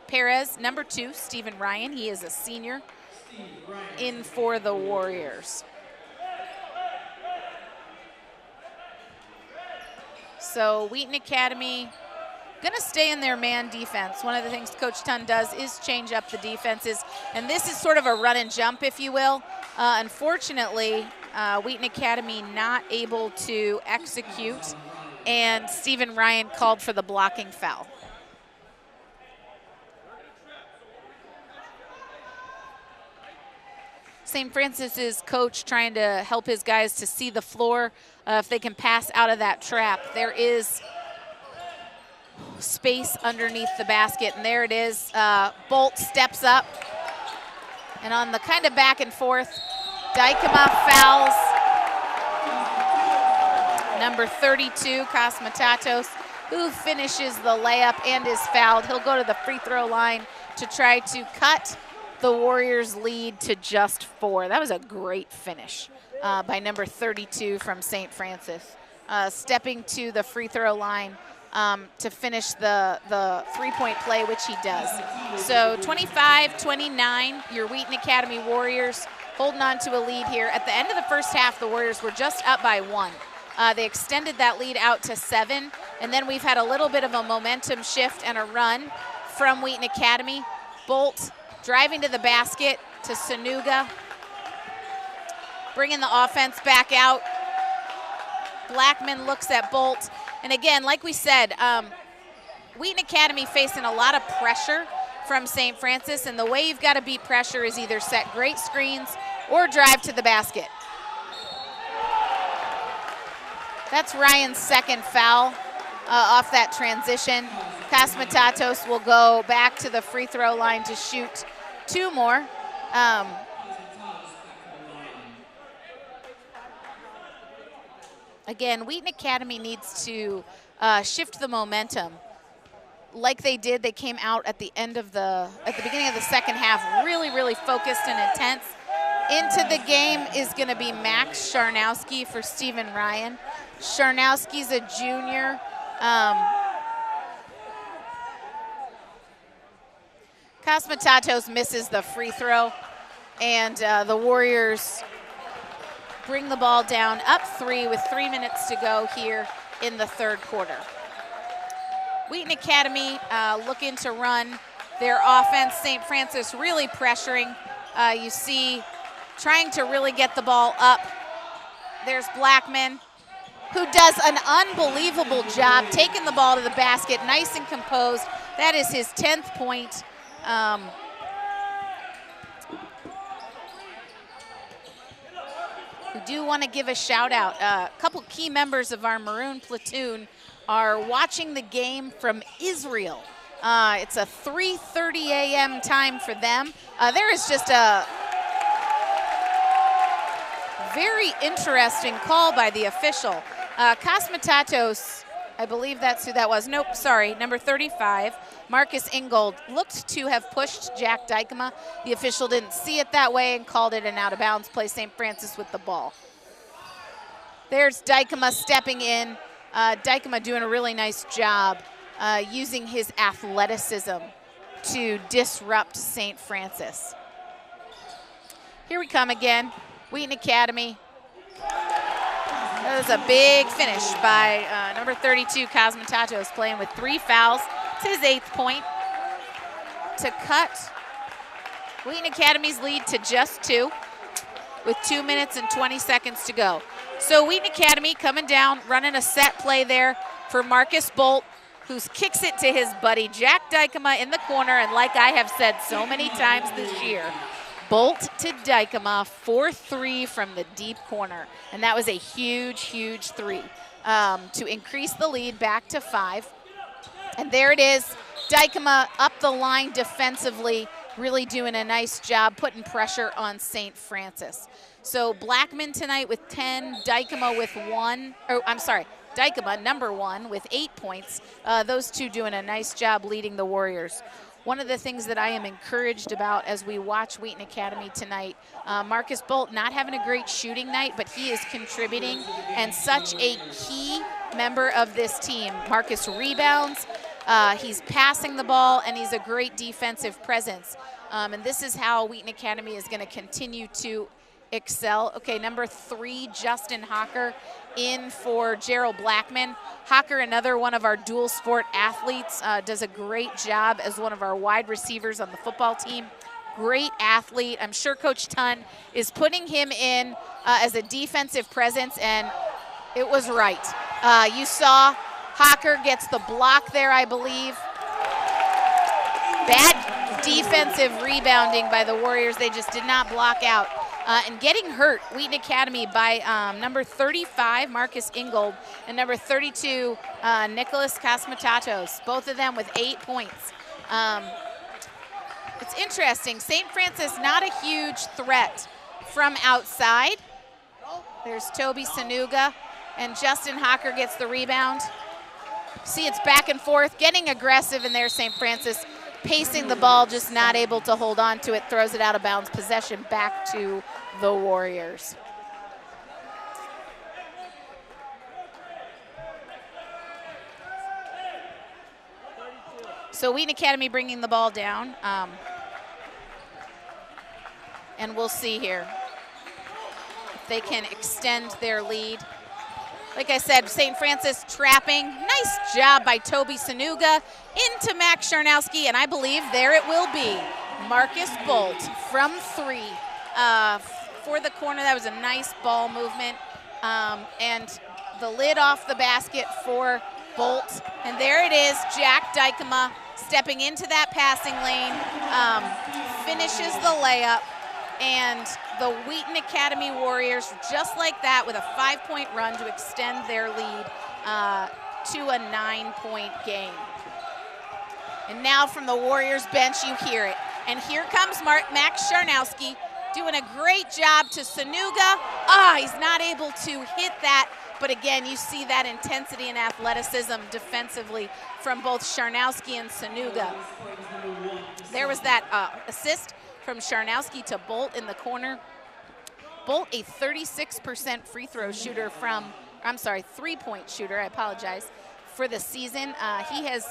Pares. Number 2, Stephen Ryan. He is a senior in for the Warriors. So Wheaton Academy going to stay in their man defense. One of the things Coach Thonn does is change up the defenses, and this is sort of a run and jump, if you will. Unfortunately, Wheaton Academy not able to execute, and Stephen Ryan called for the blocking foul. St. Francis's coach trying to help his guys to see the floor if they can pass out of that trap. There is space underneath the basket, and there it is. Bult steps up, and on the kind of back and forth, Dykema fouls number 32, Cosmetatos, who finishes the layup and is fouled. He'll go to the free throw line to try to cut the Warriors' lead to just 4. That was a great finish by number 32 from St. Francis. Stepping to the free throw line to finish the three-point play, which he does. So 25-29, your Wheaton Academy Warriors holding on to a lead here. At the end of the first half, the Warriors were just up by 1. They extended that lead out to 7, and then we've had a little bit of a momentum shift and a run from Wheaton Academy. Bult Driving to the basket to Sonuga. Bringing the offense back out. Blackmon looks at Bult. And again, like we said, Wheaton Academy facing a lot of pressure from St. Francis, and the way you've got to beat pressure is either set great screens or drive to the basket. That's Ryan's second foul off that transition. Cosmetatos will go back to the free throw line to shoot 2 more. Again, Wheaton Academy needs to shift the momentum. Like they did, they came out at the beginning of the second half, really, really focused and intense. Into the game is going to be Max Scharnowski for Stephen Ryan. Scharnowski's a junior. Cosmetatos misses the free throw, and the Warriors bring the ball down up 3 with 3 minutes to go here in the third quarter. Wheaton Academy looking to run their offense. St. Francis really pressuring. You see, trying to really get the ball up. There's Blackmon, who does an unbelievable job taking the ball to the basket, nice and composed. That is his 10th point. We do want to give a shout out. A couple key members of our Maroon platoon are watching the game from Israel. It's a 3:30 a.m. time for them. There is just a very interesting call by the official. Cosmetatos, I believe that's who that was. Nope, sorry, number 35, Marcus Ingold, looked to have pushed Jack Dykema. The official didn't see it that way and called it an out-of-bounds play. St. Francis with the ball. There's Dykema stepping in. Dykema doing a really nice job using his athleticism to disrupt St. Francis. Here we come again, Wheaton Academy. That was a big finish by number 32, Cosmetatos, playing with 3 fouls. It's his 8th point to cut Wheaton Academy's lead to just 2 with 2 minutes and 20 seconds to go. So Wheaton Academy coming down, running a set play there for Marcus Bult, who kicks it to his buddy Jack Dykema in the corner. And like I have said so many times this year, Bult to Dykema for 3 from the deep corner. And that was a huge, huge 3 to increase the lead back to 5. And there it is, Dykema up the line defensively, really doing a nice job putting pressure on St. Francis. So Blackmon tonight with 10, Dykema with 1, Dykema, number 1, with 8 points. Those two doing a nice job leading the Warriors. One of the things that I am encouraged about as we watch Wheaton Academy tonight, Marcus Bult not having a great shooting night, but he is contributing and such a key member of this team. Marcus rebounds, he's passing the ball, and he's a great defensive presence. And this is how Wheaton Academy is going to continue to excel. Okay, number 3, Justin Hocker in for Gerald Blackmon. Hocker, another one of our dual sport athletes, does a great job as one of our wide receivers on the football team. Great athlete. I'm sure Coach Thonn is putting him in as a defensive presence, and it was right. You saw Hocker gets the block there, I believe. Bad defensive rebounding by the Warriors. They just did not block out. And getting hurt, Wheaton Academy, by number 35, Marcus Ingold, and number 32, Nicholas Cosmetatos, both of them with 8 points. It's interesting. St. Francis not a huge threat from outside. There's Oluwatobi Sonuga, and Justin Hocker gets the rebound. See, it's back and forth, getting aggressive, and there's St. Francis pacing the ball, just not able to hold on to it, throws it out of bounds. Possession back to the Warriors. So Wheaton Academy bringing the ball down. And we'll see here if they can extend their lead. Like I said, St. Francis trapping. Nice job by Oluwatobi Sonuga into Max Scharnowski, and I believe there it will be. Marcus Bult from 3 for the corner. That was a nice ball movement. And the lid off the basket for Bult. And there it is, Jack Dykema stepping into that passing lane, finishes the layup. And the Wheaton Academy Warriors, just like that, with a 5-point run to extend their lead to a 9-point game. And now from the Warriors bench, you hear it. And here comes Max Scharnowski doing a great job to Sonuga. He's not able to hit that. But again, you see that intensity and athleticism defensively from both Scharnowski and Sonuga. There was that assist from Scharnowski to Bult in the corner. Bult, a 36% free throw shooter from, I'm sorry, 3-point shooter, I apologize, for the season. He has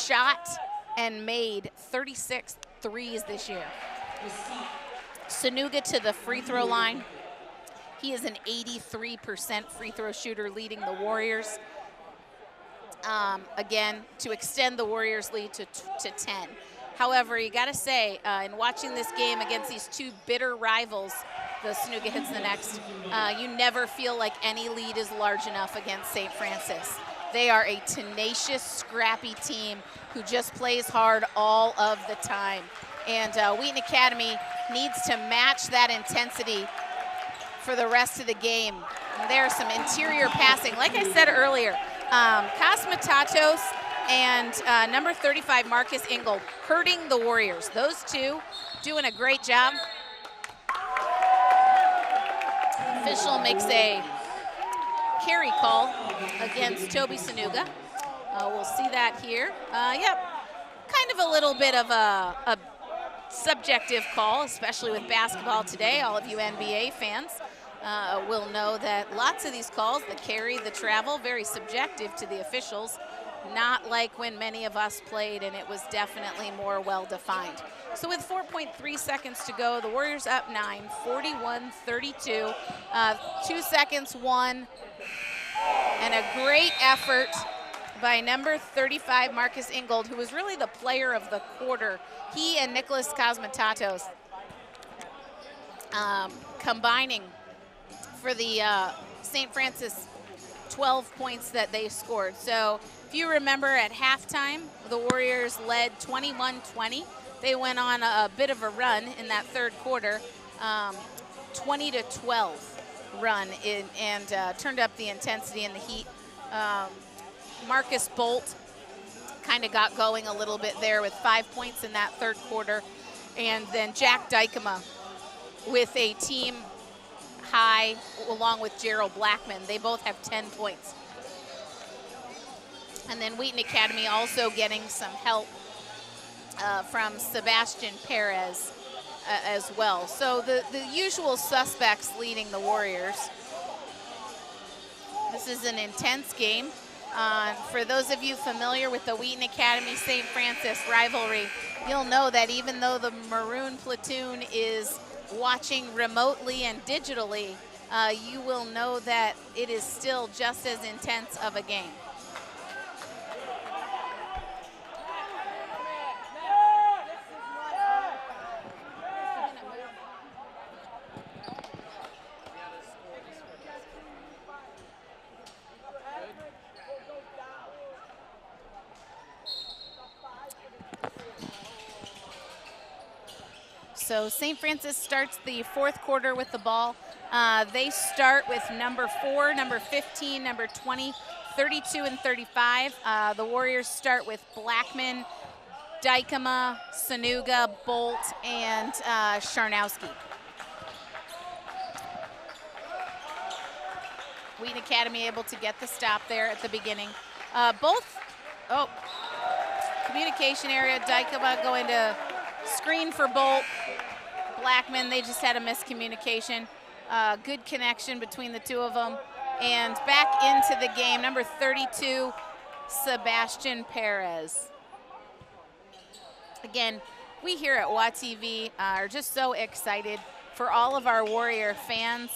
shot and made 36 threes this year. Sonuga to the free throw line. He is an 83% free throw shooter, leading the Warriors. Again, to extend the Warriors' lead to 10. However, you gotta say, in watching this game against these two bitter rivals, the Sonuga hits the next, you never feel like any lead is large enough against St. Francis. They are a tenacious, scrappy team who just plays hard all of the time. And Wheaton Academy needs to match that intensity for the rest of the game. And there's some interior passing. Like I said earlier, Cosmetatos and number 35, Marcus Ingold, hurting the Warriors. Those two doing a great job. Official makes a carry call against Toby Sonuga. We'll see that here. Yep, kind of a little bit of a subjective call, especially with basketball today. All of you NBA fans will know that lots of these calls, the carry, the travel, very subjective to the officials. Not like when many of us played, and it was definitely more well-defined. So with 4.3 seconds to go, the Warriors up 9, 41-32. 2 seconds, 1. And a great effort by number 35, Marcus Ingold, who was really the player of the quarter. He and Nicholas Cosmetatos combining for the St. Francis 12 points that they scored. So if you remember at halftime, the Warriors led 21-20. They went on a bit of a run in that third quarter, 20-12 run and turned up the intensity and the heat. Marcus Bult kind of got going a little bit there with 5 points in that third quarter. And then Jack Dykema with a team high along with Gerald Blackmon. They both have 10 points. And then Wheaton Academy also getting some help from Sebastian Pares as well. So the usual suspects leading the Warriors. This is an intense game. For those of you familiar with the Wheaton Academy St. Francis rivalry, you'll know that even though the Maroon Platoon is watching remotely and digitally, you will know that it is still just as intense of a game. So St. Francis starts the fourth quarter with the ball. They start with number 4, number 15, number 20, 32, and 35. The Warriors start with Blackmon, Dykema, Sonuga, Bult, and Scharnowski. Wheaton Academy able to get the stop there at the beginning. Communication area, Dykema going to screen for Bult. Blackmon, they just had a miscommunication. Good connection between the two of them. And back into the game, number 32, Sebastian Pares. Again, we here at WATV are just so excited for all of our Warrior fans,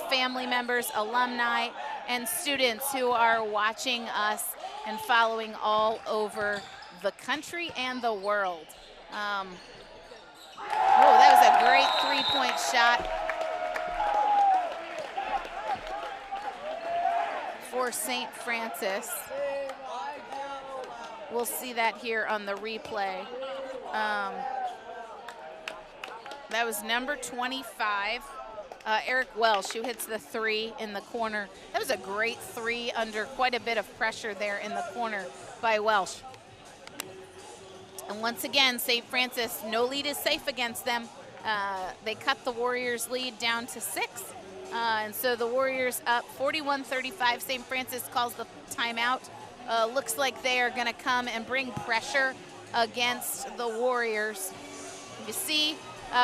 family members, alumni, and students who are watching us and following all over the country and the world. Oh, that was a great three-point shot for St. Francis. We'll see that here on the replay. That was number 25, Eric Welsh, who hits the three in the corner. That was a great three under quite a bit of pressure there in the corner by Welsh. And once again, St. Francis, no lead is safe against them. They cut the Warriors' lead down to 6. And so the Warriors up 41-35. St. Francis calls the timeout. Looks like they are going to come and bring pressure against the Warriors. You see,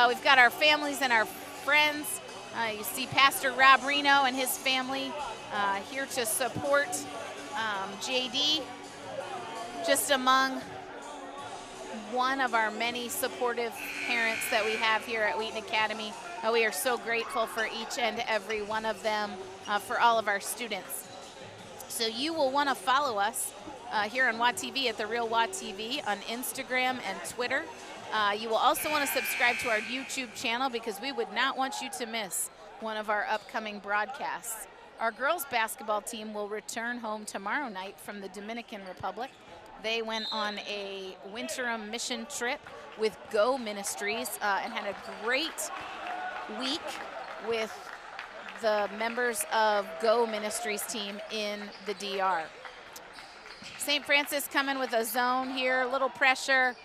we've got our families and our friends. You see Pastor Rob Rienow and his family here to support JD, just among one of our many supportive parents that we have here at Wheaton Academy. We are so grateful for each and every one of them, for all of our students. So you will want to follow us here on WATV at The Real WATV on Instagram and Twitter. You will also want to subscribe to our YouTube channel because we would not want you to miss one of our upcoming broadcasts. Our girls basketball team will return home tomorrow night from the Dominican Republic. They went on a winter mission trip with Go Ministries and had a great week with the members of Go Ministries team in the DR. St. Francis coming with a zone here, a little pressure.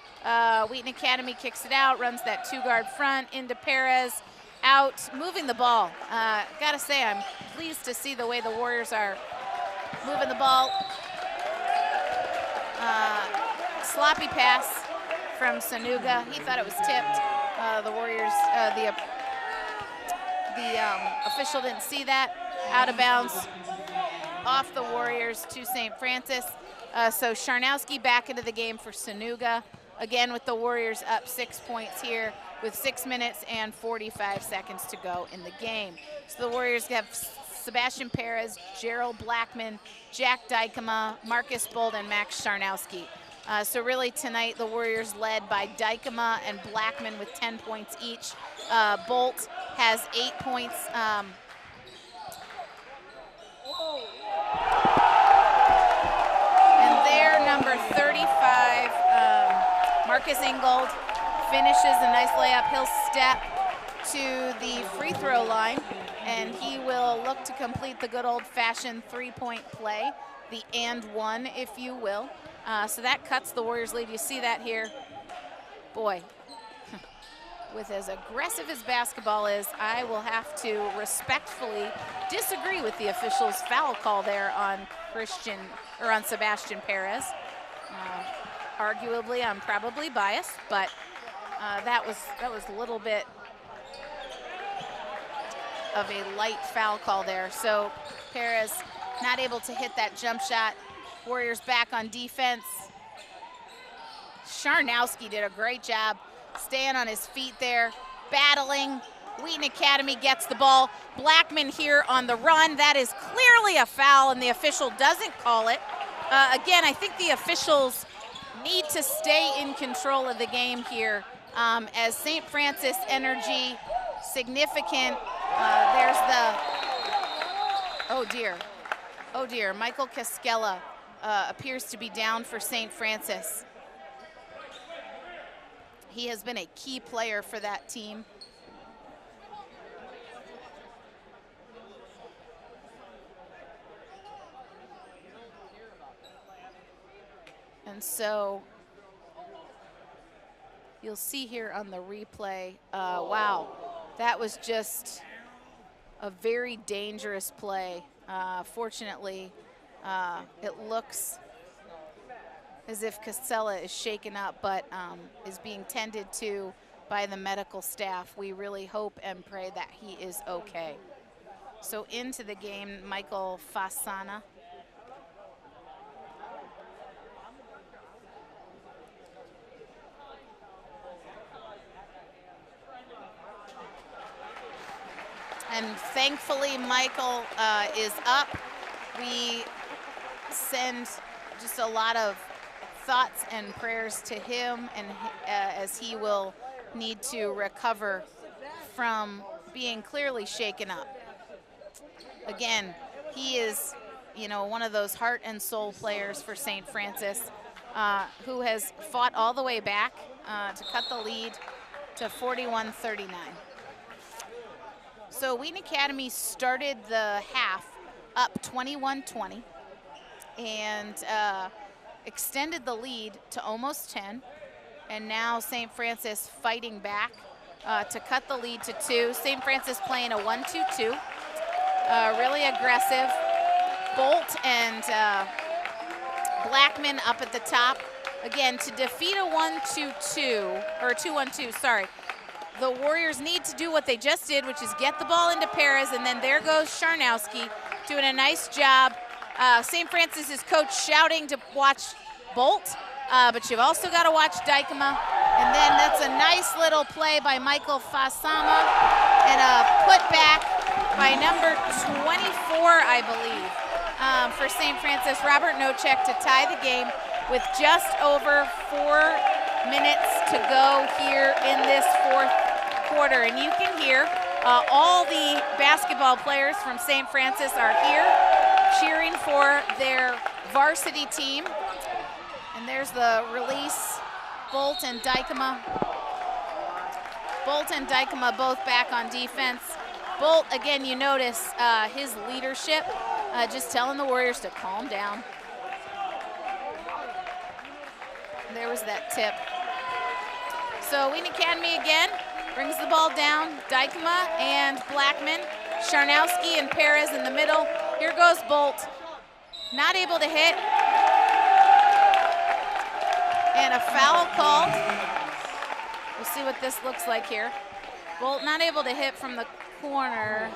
Wheaton Academy kicks it out, runs that two-guard front into Pares, out, moving the ball. Gotta say, I'm pleased to see the way the Warriors are moving the ball. Sloppy pass from Sonuga. He thought it was tipped. The Warriors, the official didn't see that. Out of bounds, off the Warriors to St. Francis. So Scharnowski back into the game for Sonuga. Again with the Warriors up 6 points here with 6 minutes and 45 seconds to go in the game. So the Warriors have Sebastian Pares, Gerald Blackmon, Jack Dykema, Marcus Bult, and Max Scharnowski. So really tonight the Warriors led by Dykema and Blackmon with 10 points each. Bult has 8 points. And there, number 35, Marcus Ingold finishes a nice layup. He'll step to the free throw line, and he will look to complete the good old-fashioned three-point play, the and one, if you will. So that cuts the Warriors' lead. You see that here. Boy, with as aggressive as basketball is, I will have to respectfully disagree with the official's foul call there on Sebastian Pares. Arguably, I'm probably biased, but that was a little bit of a light foul call there. So Pares not able to hit that jump shot. Warriors back on defense. Scharnowski did a great job staying on his feet there, battling. Wheaton Academy gets the ball. Blackmon here on the run. That is clearly a foul, and the official doesn't call it. Again, I think the officials need to stay in control of the game here, as St. Francis energy significant. There's the, oh dear, Michael Cascella appears to be down for St. Francis. He has been a key player for that team. And so you'll see here on the replay, wow, that was just a very dangerous play. Fortunately, it looks as if Casella is shaken up, but is being tended to by the medical staff. We really hope and pray that he is okay. So into the game, Michael Fasana. And thankfully, Michael is up. We send just a lot of thoughts and prayers to him, and as he will need to recover from being clearly shaken up. Again, he is, you know, one of those heart and soul players for St. Francis, who has fought all the way back to cut the lead to 41-39. So Wheaton Academy started the half up 21-20 and extended the lead to almost 10. And now St. Francis fighting back to cut the lead to 2. St. Francis playing a 1-2-2. Really aggressive. Bult and Blackmon up at the top. Again, to defeat a 1-2-2, or 2-1-2, sorry, the Warriors need to do what they just did, which is get the ball into Pares, and then there goes Scharnowski doing a nice job. St. Francis's coach shouting to watch Bult, but you've also got to watch Dykema. And then that's a nice little play by Michael Fasama and a putback by number 24, I believe, for St. Francis, Robert Nocek, to tie the game with just over 4 minutes to go here in this fourth quarter. And you can hear all the basketball players from St. Francis are here cheering for their varsity team. And there's the release. Bult and Dykema. Bult and Dykema both back on defense. Bult, again, you notice his leadership, just telling the Warriors to calm down. There was that tip. So Wheaton Academy again brings the ball down. Dykema and Blackmon. Scharnowski and Pares in the middle. Here goes Bult. Not able to hit. And a foul called. We'll see what this looks like here. Bult not able to hit from the corner.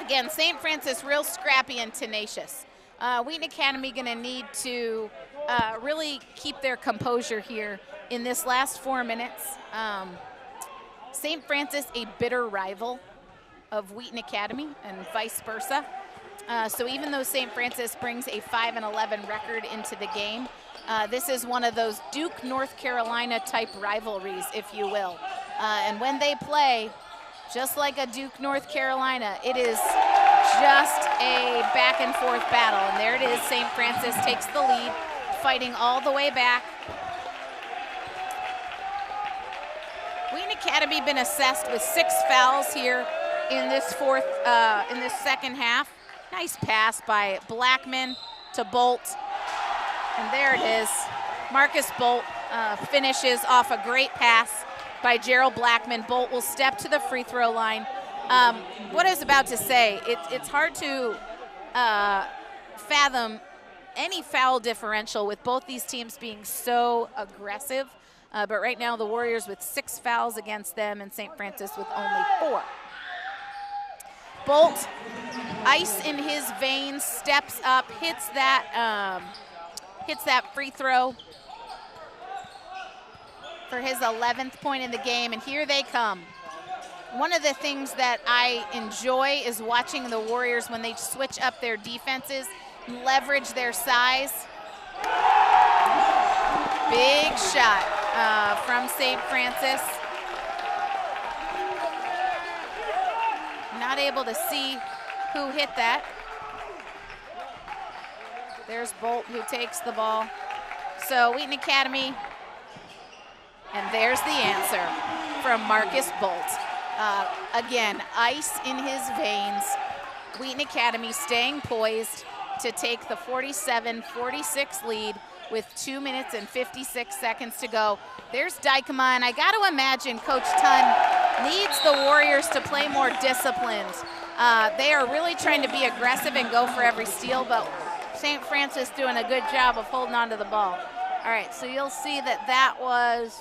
Again, St. Francis real scrappy and tenacious. Wheaton Academy gonna need to really keep their composure here in this last 4 minutes. St. Francis, a bitter rival of Wheaton Academy and vice versa. So even though St. Francis brings a 5-11 record into the game, this is one of those Duke, North Carolina type rivalries, if you will. And when they play, just like a Duke, North Carolina, it is just a back and forth battle. And there it is, St. Francis takes the lead, fighting all the way back. Wheaton Academy been assessed with 6 fouls here in this second half. Nice pass by Blackmon to Bult. And there it is. Marcus Bult finishes off a great pass by Gerald Blackmon. Bult will step to the free throw line. What I was about to say, it's hard to fathom any foul differential with both these teams being so aggressive. But right now the Warriors with 6 fouls against them and St. Francis with only 4. Bult, ice in his veins, steps up, hits that free throw for his 11th point in the game, and here they come. One of the things that I enjoy is watching the Warriors when they switch up their defenses, leverage their size. Big shot from St. Francis. Not able to see who hit that. There's Bult who takes the ball. So Wheaton Academy, and there's the answer from Marcus Bult. Again, ice in his veins. Wheaton Academy staying poised to take the 47-46 lead with 2 minutes and 56 seconds to go. There's Dykema, and I got to imagine Coach Thonn needs the Warriors to play more disciplined. They are really trying to be aggressive and go for every steal, but St. Francis doing a good job of holding on to the ball. All right, so you'll see that was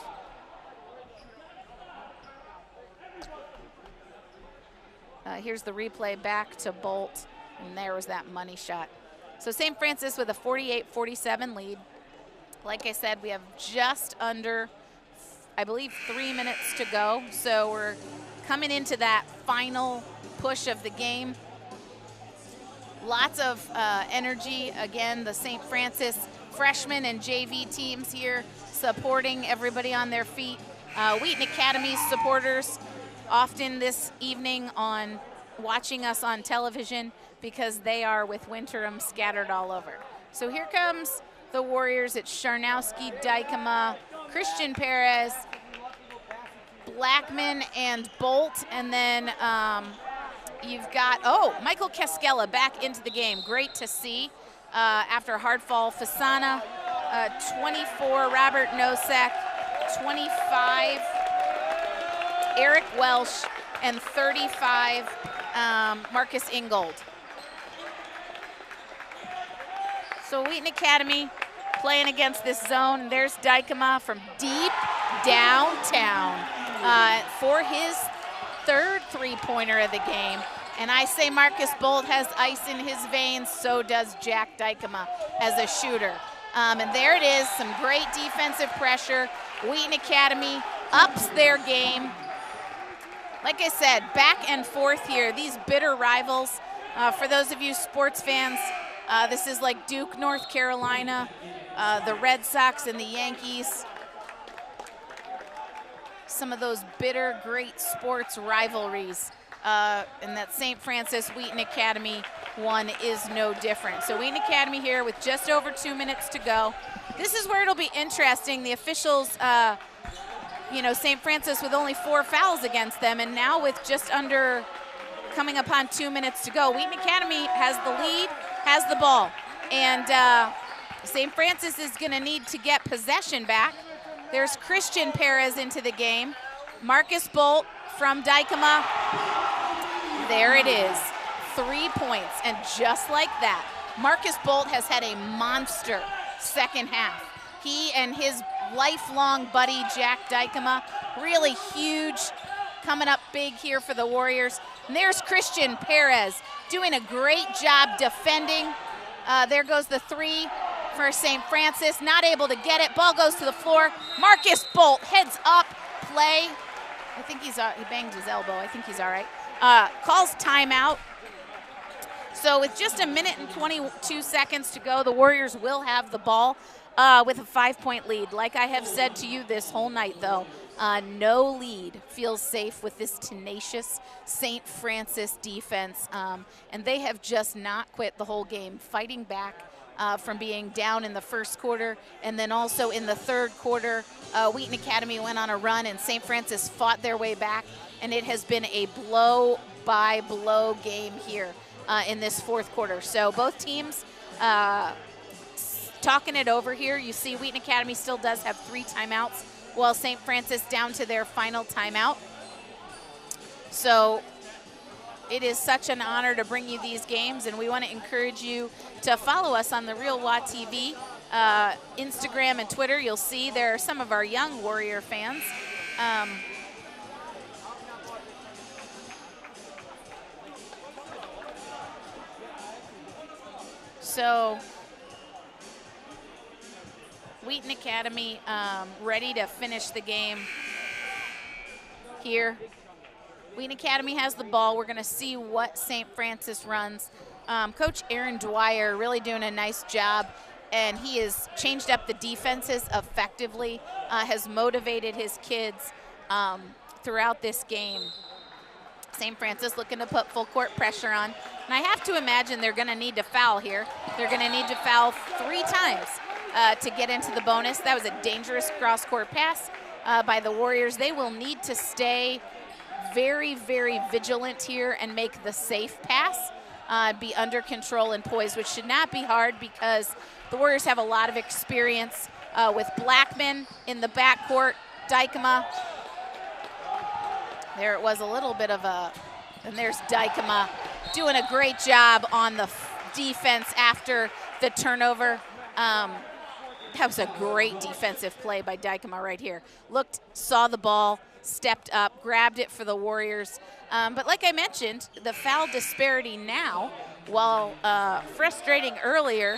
here's the replay back to Bult, and there was that money shot. So St. Francis with a 48-47 lead. Like I said, we have just under, I believe, 3 minutes to go. So we're coming into that final push of the game. Lots of energy. Again, the St. Francis freshman and JV teams here supporting everybody on their feet. Wheaton Academy supporters often this evening on watching us on television because they are with Winterim scattered all over. So here comes the Warriors. It's Scharnowski, Dykema, Christian Pares, Blackmon and Bult, and then you've got, Michael Kaskela back into the game. Great to see after a hard fall. Fasana, 24, Robert Nosek, 25, Eric Welsh, and 35, Marcus Ingold. So Wheaton Academy playing against this zone. There's Dykema from deep downtown for his third three-pointer of the game. And I say Marcus Bult has ice in his veins, so does Jack Dykema as a shooter. And there it is, some great defensive pressure. Wheaton Academy ups their game. Like I said, back and forth here, these bitter rivals. For those of you sports fans, this is like Duke, North Carolina, the Red Sox and the Yankees. Some of those bitter, great sports rivalries. And that St. Francis Wheaton Academy one is no different. So Wheaton Academy here with just over 2 minutes to go. This is where it'll be interesting. The officials, St. Francis with only 4 fouls against them, and now with just under coming upon 2 minutes to go. Wheaton Academy has the lead, has the ball, and St. Francis is going to need to get possession back. There's Christian Pares into the game. Marcus Bult from Dykema. There it is, 3 points, and just like that, Marcus Bult has had a monster second half. He and his lifelong buddy, Jack Dykema, really huge, coming up big here for the Warriors. And there's Christian Pares doing a great job defending. There goes the 3 for St. Francis, not able to get it. Ball goes to the floor. Marcus Bult heads up, play. I think he banged his elbow. I think he's all right. Calls timeout. So with just a minute and 22 seconds to go, the Warriors will have the ball with a 5-point lead. Like I have said to you this whole night, though, no lead feels safe with this tenacious St. Francis defense. And they have just not quit the whole game, fighting back from being down in the first quarter, and then also in the third quarter, Wheaton Academy went on a run and St. Francis fought their way back, and it has been a blow-by-blow game here in this fourth quarter. So both teams talking it over here. You see Wheaton Academy still does have 3 timeouts, while St. Francis down to their final timeout. So it is such an honor to bring you these games, and we want to encourage you to follow us on the Real WA TV, Instagram and Twitter. You'll see there are some of our young Warrior fans. So Wheaton Academy ready to finish the game here. Wheaton Academy has the ball. We're going to see what St. Francis runs. Coach Aaron Dwyer really doing a nice job, and he has changed up the defenses effectively, has motivated his kids throughout this game. St. Francis looking to put full court pressure on. And I have to imagine they're going to need to foul here. They're going to need to foul 3 times to get into the bonus. That was a dangerous cross-court pass by the Warriors. They will need to stay very, very vigilant here and make the safe pass, be under control and poised, which should not be hard because the Warriors have a lot of experience with Blackmon in the backcourt, Dykema. There it was a little bit of a, and there's Dykema doing a great job on the defense after the turnover. That was a great defensive play by Dykema right here. Looked, saw the ball, stepped up, grabbed it for the Warriors. But like I mentioned, the foul disparity now, while frustrating earlier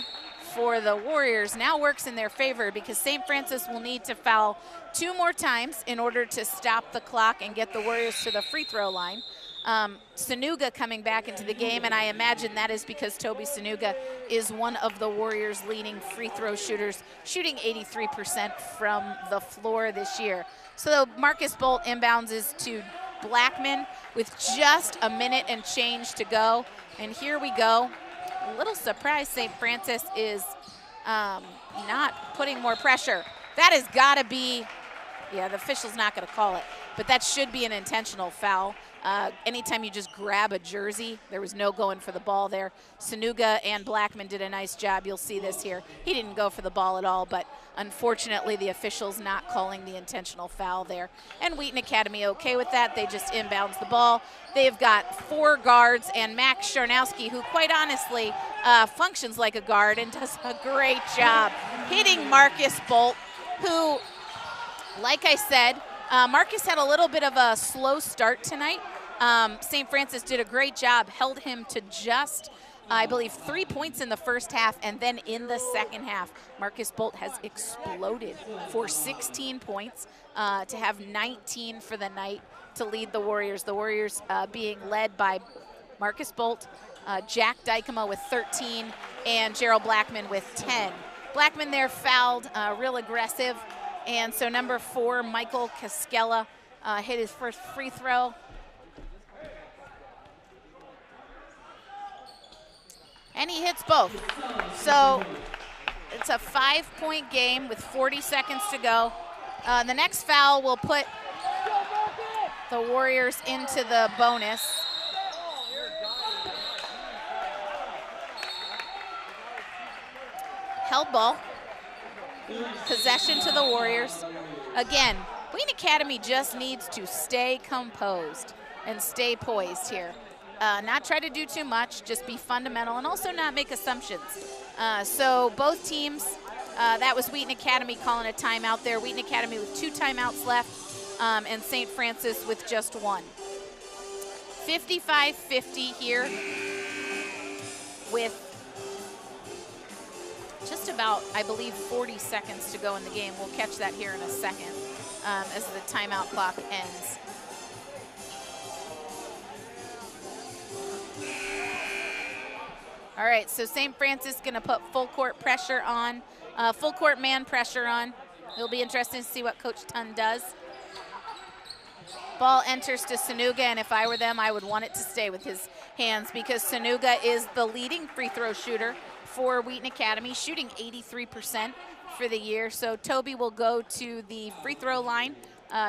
for the Warriors, now works in their favor because St. Francis will need to foul 2 more times in order to stop the clock and get the Warriors to the free throw line. Sonuga coming back into the game, and I imagine that is because Tobi Sonuga is one of the Warriors' leading free throw shooters, shooting 83% from the floor this year. So Marcus Bult inbounds to Blackmon with just a minute and change to go. And here we go. A little surprised St. Francis is not putting more pressure. That has got to be, yeah, the official's not going to call it, but that should be an intentional foul. Anytime you just grab a jersey, there was no going for the ball there. Sonuga and Blackmon did a nice job. You'll see this here. He didn't go for the ball at all, but unfortunately the official's not calling the intentional foul there. And Wheaton Academy okay with that. They just inbounds the ball. They've got 4 guards and Max Scharnowski, who quite honestly functions like a guard and does a great job hitting Marcus Bult, who, like I said, Marcus had a little bit of a slow start tonight. St. Francis did a great job, held him to just, I believe, 3 points in the first half, and then in the second half, Marcus Bult has exploded for 16 points to have 19 for the night to lead the Warriors. The Warriors being led by Marcus Bult, Jack Dykema with 13, and Gerald Blackmon with 10. Blackmon there fouled, real aggressive. And so number 4, Michael Kiskela, hit his first free throw. And he hits both. So it's a 5-point game with 40 seconds to go. The next foul will put the Warriors into the bonus. Held ball. Possession to the Warriors. Again, Wheaton Academy just needs to stay composed and stay poised here. Not try to do too much, just be fundamental and also not make assumptions. So both teams, that was Wheaton Academy calling a timeout there. Wheaton Academy with 2 timeouts left and St. Francis with just 1. 55-50 here with just about, I believe, 40 seconds to go in the game. We'll catch that here in a second as the timeout clock ends. All right, so St. Francis gonna put full court pressure on, full court man pressure on. It'll be interesting to see what Coach Thonn does. Ball enters to Sonuga, and if I were them, I would want it to stay with his hands because Sonuga is the leading free throw shooter for Wheaton Academy, shooting 83% for the year. So Toby will go to the free throw line,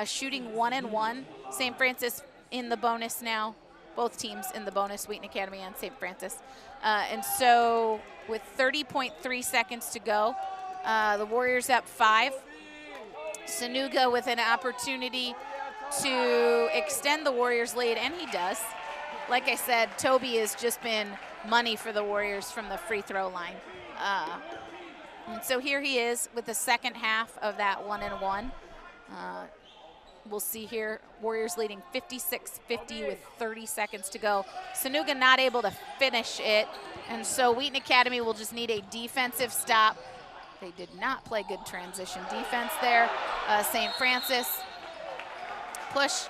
shooting 1-and-1. St. Francis in the bonus now. Both teams in the bonus, Wheaton Academy and St. Francis. And so with 30.3 seconds to go, the Warriors up 5. Sonuga with an opportunity to extend the Warriors' lead, and he does. Like I said, Toby has just been money for the Warriors from the free throw line. And so here he is with the second half of that 1-and-1. We'll see here, Warriors leading 56-50 with 30 seconds to go. Sonuga not able to finish it, and so Wheaton Academy will just need a defensive stop. They did not play good transition defense there. St. Francis push,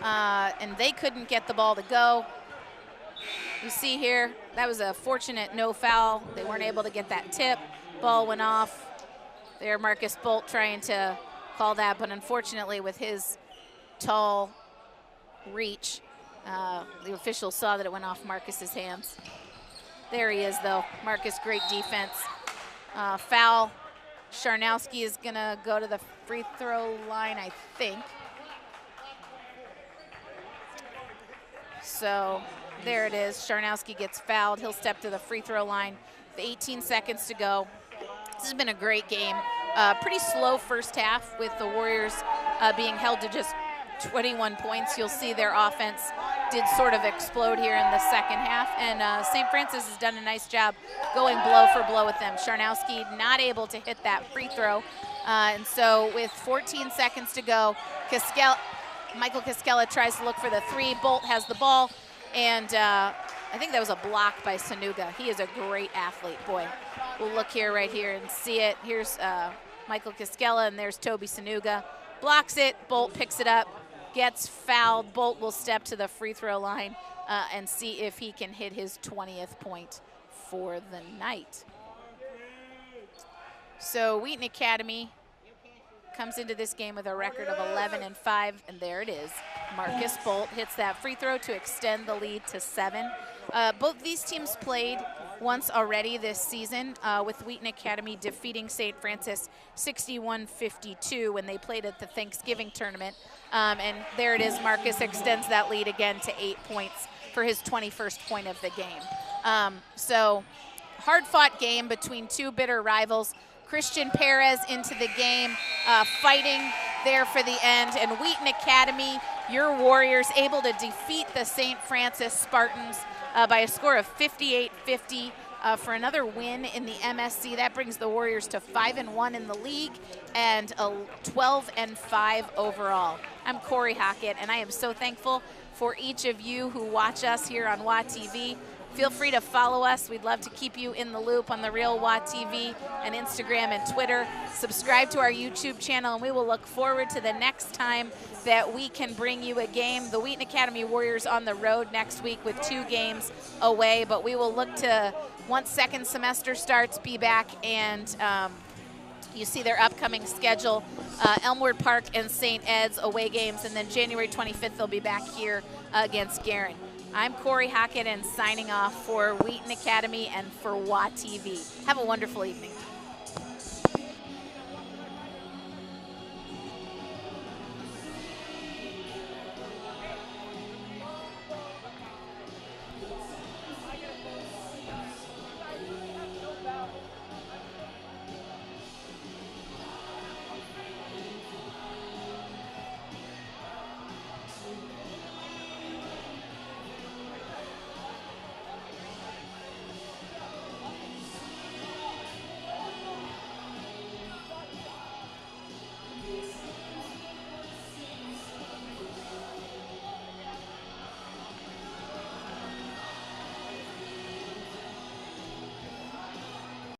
and they couldn't get the ball to go. You see here, that was a fortunate no foul. They weren't able to get that tip. Ball went off. There, Marcus Bult trying to call that, but unfortunately with his tall reach, the official saw that it went off Marcus's hands. There he is though. Marcus, great defense. Foul. Scharnowski is gonna go to the free throw line, I think. So there it is. Scharnowski gets fouled. He'll step to the free throw line with 18 seconds to go. This has been a great game. Pretty slow first half with the Warriors being held to just 21 points. You'll see their offense did sort of explode here in the second half, and St. Francis has done a nice job going blow for blow with them. Scharnowski not able to hit that free throw, and so with 14 seconds to go, Michael Kiskela tries to look for the 3. Bult has the ball, and I think that was a block by Sonuga. He is a great athlete, boy. We'll look here, right here, and see it. Here's Michael Kiskela, and there's Tobi Sonuga. Blocks it, Bult picks it up, gets fouled, Bult will step to the free throw line and see if he can hit his 20th point for the night. So Wheaton Academy comes into this game with a record of 11-5, and there it is. Marcus Bult hits that free throw to extend the lead to 7. Both these teams played once already this season, with Wheaton Academy defeating St. Francis 61-52 when they played at the Thanksgiving tournament. And there it is, Marcus extends that lead again to 8 points for his 21st point of the game. So hard-fought game between two bitter rivals. Christian Pares into the game, fighting there for the end. And Wheaton Academy, your Warriors, able to defeat the St. Francis Spartans by a score of 58-50 for another win in the MSC. That brings the Warriors to 5-1 in the league and 12-5 overall. I'm Corey Hockett, and I am so thankful for each of you who watch us here on WA TV. Feel free to follow us. We'd love to keep you in the loop on The Real WA TV and Instagram and Twitter. Subscribe to our YouTube channel, and we will look forward to the next time that we can bring you a game. The Wheaton Academy Warriors on the road next week with 2 games away, but we will look to, once second semester starts, be back and you see their upcoming schedule, Elmwood Park and St. Ed's away games, and then January 25th they'll be back here against Guerin. I'm Corey Hockett and signing off for Wheaton Academy and for WA TV. Have a wonderful evening.